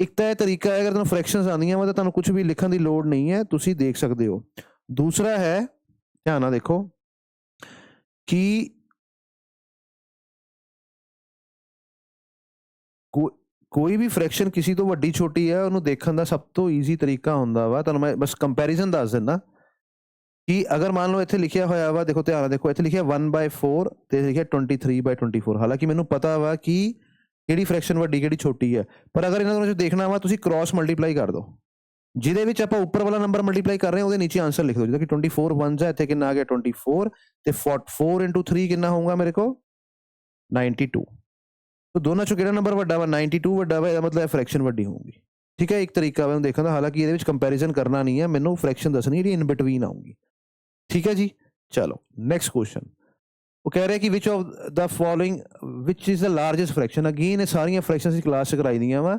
[SPEAKER 1] ਇੱਕ ਤਾਂ ਇਹ ਤਰੀਕਾ ਹੈ, ਅਗਰ ਤੁਹਾਨੂੰ ਫ੍ਰੈਕਸ਼ਨਸ ਆਉਂਦੀਆਂ ਵਾ ਤਾਂ ਤੁਹਾਨੂੰ ਕੁਝ ਵੀ ਲਿਖਣ ਦੀ ਲੋੜ ਨਹੀਂ ਹੈ, ਤੁਸੀਂ ਦੇਖ ਸਕਦੇ ਹੋ। ਦੂਸਰਾ ਹੈ, ਧਿਆਨ ਨਾਲ ਦੇਖੋ ਕਿ ਕੋਈ ਵੀ ਫ੍ਰੈਕਸ਼ਨ ਕਿਸੇ ਤੋਂ ਵੱਡੀ ਛੋਟੀ ਹੈ ਉਹਨੂੰ ਦੇਖਣ ਦਾ ਸਭ ਤੋਂ ਈਜ਼ੀ ਤਰੀਕਾ ਹੁੰਦਾ ਵਾ, ਤੁਹਾਨੂੰ ਮੈਂ ਬਸ ਕੰਪੈਰੀਜ਼ਨ ਦੱਸ ਦਿੰਦਾ ਕਿ ਅਗਰ ਮੰਨ ਲਓ ਇੱਥੇ ਲਿਖਿਆ ਹੋਇਆ ਵਾ, ਦੇਖੋ ਧਿਆਨ ਨਾਲ ਦੇਖੋ, ਇੱਥੇ ਲਿਖਿਆ 1/4 ਤੇ ਲਿਖਿਆ 23/24। ਹਾਲਾਂਕਿ ਮੈਨੂੰ ਪਤਾ ਵਾ ਕਿ ਕਿਹੜੀ ਫ੍ਰੈਕਸ਼ਨ ਵੱਡੀ ਕਿਹੜੀ ਛੋਟੀ ਹੈ, ਪਰ ਅਗਰ ਇਹਨਾਂ ਨੂੰ ਦੇਖਣਾ ਵਾ ਤੁਸੀਂ ਕ੍ਰਾਸ ਮਲਟੀਪਲਾਈ ਕਰ ਦਿਓ। ਜਿਹਦੇ ਵਿੱਚ ਆਪਾਂ ਉੱਪਰ ਵਾਲਾ ਨੰਬਰ ਮਲਟੀਪਲਾਈ ਕਰ ਰਹੇ ਹਾਂ ਉਹਦੇ ਨੀਚੇ ਆਂਸਰ ਲਿਖ ਦਿਓ, ਜਿੱਦਾਂ ਕਿ 24 1 ਹੈ, ਇੱਥੇ ਕਿੰਨਾ ਆ ਗਿਆ 24 ਤੇ 4 into 3 ਕਿੰਨਾ ਹੋਊਗਾ ਮੇਰੇ ਕੋਲ 92। तो दोनों चो किहड़ा नंबर वड्डा वा, 92 वड्डा वा, ਇਹਦਾ ਮਤਲਬ ਫ੍ਰੈਕਸ਼ਨ ਵੱਡੀ ਹੋਊਗੀ, ਠੀਕ ਹੈ। ਇੱਕ ਤਰੀਕਾ ਵਾ ਦੇਖਣ ਦਾ, ਹਾਲਾਂਕਿ ਇਹਦੇ ਵਿੱਚ ਕੰਪੈਰੀਜ਼ਨ ਕਰਨਾ ਨਹੀਂ ਹੈ, ਮੈਨੂੰ ਫ੍ਰੈਕਸ਼ਨ ਦੱਸਣੀ ਜਿਹੜੀ ਇਨ ਬਿਟਵੀਨ ਆਊਗੀ, ਠੀਕ ਹੈ ਜੀ। ਚਲੋ ਨੈਕਸਟ ਕੁਐਸਚਨ, ਉਹ ਕਹਿ ਰਿਹਾ ਕਿ ਵਿਚ of the following which is the largest fraction. Again ਇਹ ਸਾਰੀਆਂ ਫ੍ਰੈਕਸ਼ਨਸ ਦੀ ਕਲਾਸ 'ਚ ਕਰਾਈ ਦੀਆਂ ਵਾ।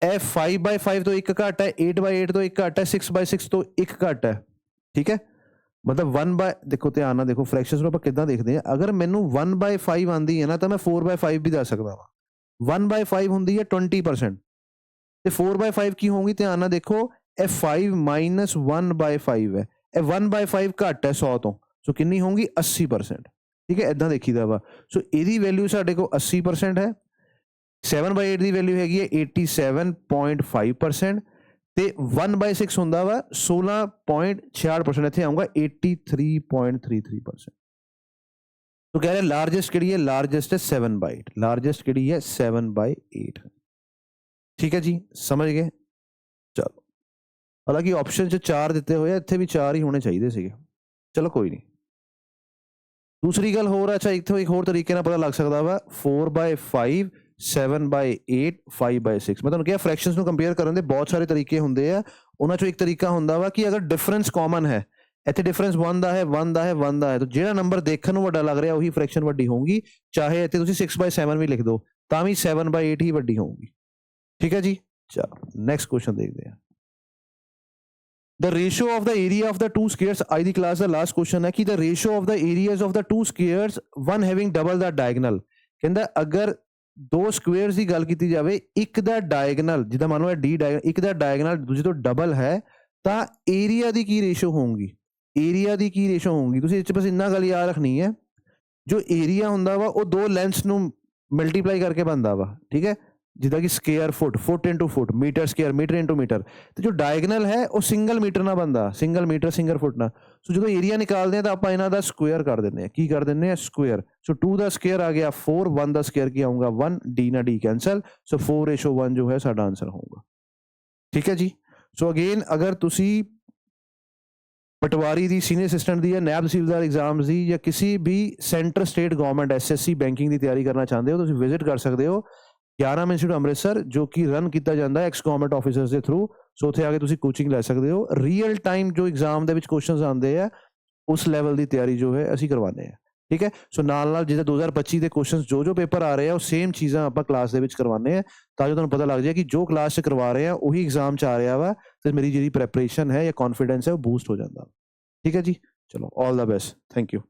[SPEAKER 1] ਇਹ 5/5 ਤੋਂ ਇੱਕ ਘੱਟ ਹੈ, 8/8 ਤੋਂ ਇੱਕ ਘੱਟ ਹੈ, 6/6 ਤੋਂ ਇੱਕ ਘੱਟ ਹੈ, ਠੀਕ ਹੈ। मतलब 1 देखो ध्यान ਨਾਲ देखो फ्रैक्शंस ਨੂੰ ਆਪਾਂ ਕਿੱਦਾਂ ਦੇਖਦੇ ਆ। ਅਗਰ ਮੈਨੂੰ 1/5 ਆਂਦੀ ਹੈ ਨਾ ਤਾਂ ਮੈਂ 4/5 ਵੀ ਦੱਸ ਸਕਦਾ ਵਾ। 1/5 ਹੁੰਦੀ ਹੈ 20% ਤੇ 4/5 ਕੀ ਹੋਊਗੀ, ਧਿਆਨ ਨਾਲ ਦੇਖੋ, ਇਹ 5 - 1/5 ਹੈ, ਇਹ 1/5 ਘੱਟ ਹੈ 100 ਤੋਂ, ਸੋ ਕਿੰਨੀ ਹੋਊਗੀ 80%, ਠੀਕ ਹੈ। ਇਦਾਂ ਦੇਖੀਦਾ ਵਾ। ਸੋ ਇਹਦੀ ਵੈਲਿਊ ਸਾਡੇ ਕੋਲ 80% ਹੈ, 7/8 ਦੀ ਵੈਲਿਊ ਹੈਗੀ ਹੈ 87.5% ਤੇ 1/6 ਹੁੰਦਾ ਵਾ 16.66%, ਇੱਥੇ ਆਊਗਾ 83.33%। तो कह रहे लार्जेस्ट किहड़ी है, लार्जेस्ट है 7/8, लार्जेस्ट किहड़ी है 7/8, ठीक है जी, समझ गए। चलो हालांकि ऑप्शन च 4 दिते हुए, इत्थे भी 4 ही होने चाहिए सीगे, चलो कोई नहीं। दूसरी गल होर, अच्छा इत्थों एक होर तरीके नाल पता लग सकदा वा, 4/5 7/8 5/6। मैं तुहानूं कहा फ्रैक्शंस नूं कंपेयर करन दे बहुत सारे तरीके हुंदे आ, उन्हां चों एक तरीका हुंदा वा कि अगर डिफरेंस कॉमन है, ਇੱਥੇ ਡਿਫਰੈਂਸ 1 ਦਾ ਹੈ 1 ਦਾ ਹੈ 1 ਦਾ ਹੈ, ਤਾਂ ਜਿਹੜਾ ਨੰਬਰ ਦੇਖਣ ਨੂੰ ਵੱਡਾ ਲੱਗ ਰਿਹਾ ਉਹੀ ਫ੍ਰੈਕਸ਼ਨ ਵੱਡੀ ਹੋਊਗੀ, ਚਾਹੇ ਇੱਥੇ ਤੁਸੀਂ 6/7 ਵੀ ਲਿਖ ਦਿਓ ਤਾਂ ਵੀ 7/8 ਹੀ ਵੱਡੀ ਹੋਊਗੀ, ਠੀਕ ਹੈ ਜੀ। ਚਲੋ ਨੈਕਸਟ ਕੁਐਸਚਨ ਦੇਖਦੇ ਹਾਂ। The ratio of the area of the two squares, ਅੱਜ ਦੀ ਕਲਾਸ ਦਾ ਲਾਸਟ ਕੁਐਸਚਨ ਹੈ ਕਿ the ratio of the areas of the two squares, one having double the diagonal। ਕਹਿੰਦਾ ਅਗਰ ਦੋ ਸਕੁਏਅਰਸ ਦੀ ਗੱਲ ਕੀਤੀ ਜਾਵੇ, ਇੱਕ ਦਾ ਡਾਇਗਨਲ, ਜਿੱਦਾਂ ਮੰਨ ਲਓ D ਡਾਇਗਨਲ, ਇੱਕ ਦਾ ਡਾਇਗਨਲ ਦੂਜੇ ਤੋਂ ਡਬਲ ਹੈ, ਤਾਂ ਏਰੀਆ ਦੀ ਕੀ ਰੇਸ਼ੋ ਹੋਊਗੀ, ਏਰੀਆ ਦੀ ਕੀ ਰੇਸ਼ੋ ਹੋਊਗੀ, ਤੁਸੀਂ ਇਹ 'ਚ ਬਸ ਇੰਨਾ ਗੱਲ ਯਾਦ ਰੱਖਣੀ ਹੈ, ਜੋ ਏਰੀਆ ਹੁੰਦਾ ਵਾ ਉਹ ਦੋ ਲੈਂਥਸ ਨੂੰ ਮਲਟੀਪਲਾਈ ਕਰਕੇ ਬਣਦਾ ਵਾ, ਠੀਕ ਹੈ, ਜਿੱਦਾਂ ਕਿ square foot, foot into foot, meter square, meter into meter, ਤੇ ਜੋ ਡਾਇਗਨਲ ਹੈ ਉਹ ਸਿੰਗਲ ਮੀਟਰ ਨਾਲ ਬਣਦਾ, ਸਿੰਗਲ ਮੀਟਰ ਸਿੰਗਲ ਫੁੱਟ ਨਾਲ। ਸੋ ਜਦੋਂ ਏਰੀਆ ਨਿਕਾਲਦੇ ਆ ਤਾਂ ਆਪਾਂ ਇਹਨਾਂ ਦਾ ਸਕੁਅਰ ਕਰ ਦਿੰਦੇ ਆ, ਕੀ ਕਰ ਦਿੰਦੇ ਆ, ਸਕੁਅਰ। ਸੋ 2 ਦਾ ਸਕੁਅਰ ਆ ਗਿਆ 4, 1 ਦਾ ਸਕੁਅਰ ਕੀ ਆਊਗਾ 1, ਡੀ ਨਾਲ ਡੀ ਕੈਂਸਲ, ਸੋ 4:1 ਜੋ ਹੈ ਸਾਡਾ ਆਂਸਰ ਹੋਊਗਾ, ਠੀਕ ਹੈ ਜੀ। ਸੋ ਅਗੇਨ ਅਗਰ ਤੁਸੀਂ ਪਟਵਾਰੀ ਦੀ, ਸੀਨੀਅਰ ਅਸਿਸਟੈਂਟ ਦੀ ਜਾਂ ਨੈਬ ਤਹਿਸੀਲਦਾਰ ਐਗਜ਼ਾਮਸ ਦੀ ਜਾਂ ਕਿਸੇ ਵੀ centre state government SSC banking ਦੀ ਤਿਆਰੀ ਕਰਨਾ ਚਾਹੁੰਦੇ ਹੋ, ਤੁਸੀਂ ਵਿਜ਼ਿਟ ਕਰ ਸਕਦੇ ਹੋ ਗਿਆਨਾਮ ਇੰਸਟੀਚਿਊਟ ਅੰਮ੍ਰਿਤਸਰ, ਜੋ ਕਿ ਰਨ ਕੀਤਾ ਜਾਂਦਾ ਐਕਸ ਗਵਰਨਮੈਂਟ ਆਫਿਸਰਸ ਦੇ ਥਰੂ। ਸੋ ਉੱਥੇ ਆ ਕੇ ਤੁਸੀਂ ਕੋਚਿੰਗ ਲੈ ਸਕਦੇ ਹੋ, ਰੀਅਲ ਟਾਈਮ ਜੋ ਐਗਜ਼ਾਮ ਦੇ ਵਿੱਚ ਕੁਐਸਚਨਸ ਆਉਂਦੇ ਆ ਉਸ ਲੈਵਲ ਦੀ ਤਿਆਰੀ ਜੋ ਹੈ ਅਸੀਂ ਕਰਵਾਉਂਦੇ ਹਾਂ, ਠੀਕ ਹੈ। ਸੋ ਨਾਲ ਜਿੱਦਾਂ 2025 ਦੇ ਕੁਐਸਚਨਸ ਜੋ ਪੇਪਰ ਆ ਰਹੇ ਆ ਉਹ ਸੇਮ ਚੀਜ਼ਾਂ ਆਪਾਂ ਕਲਾਸ ਦੇ ਵਿੱਚ ਕਰਵਾਉਂਦੇ ਆ, ਤਾਂ ਜੋ ਤੁਹਾਨੂੰ ਪਤਾ ਲੱਗ ਜਾਏ ਕਿ ਜੋ ਕਲਾਸ 'ਚ ਕਰਵਾ ਰਹੇ ਆ ਉਹੀ ਐਗਜ਼ਾਮ 'ਚ ਆ ਰਿਹਾ ਵਾ, ਤੇ ਮੇਰੀ ਜਿਹੜੀ ਪ੍ਰੈਪਰੇਸ਼ਨ ਹੈ ਜਾਂ ਕੌਨਫੀਡੈਂਸ ਹੈ ਉਹ ਬੂਸਟ ਹੋ ਜਾਂਦਾ, ਠੀਕ ਹੈ ਜੀ। ਚਲੋ, ਆਲ ਦਾ ਬੈਸਟ, ਥੈਂਕ ਯੂ।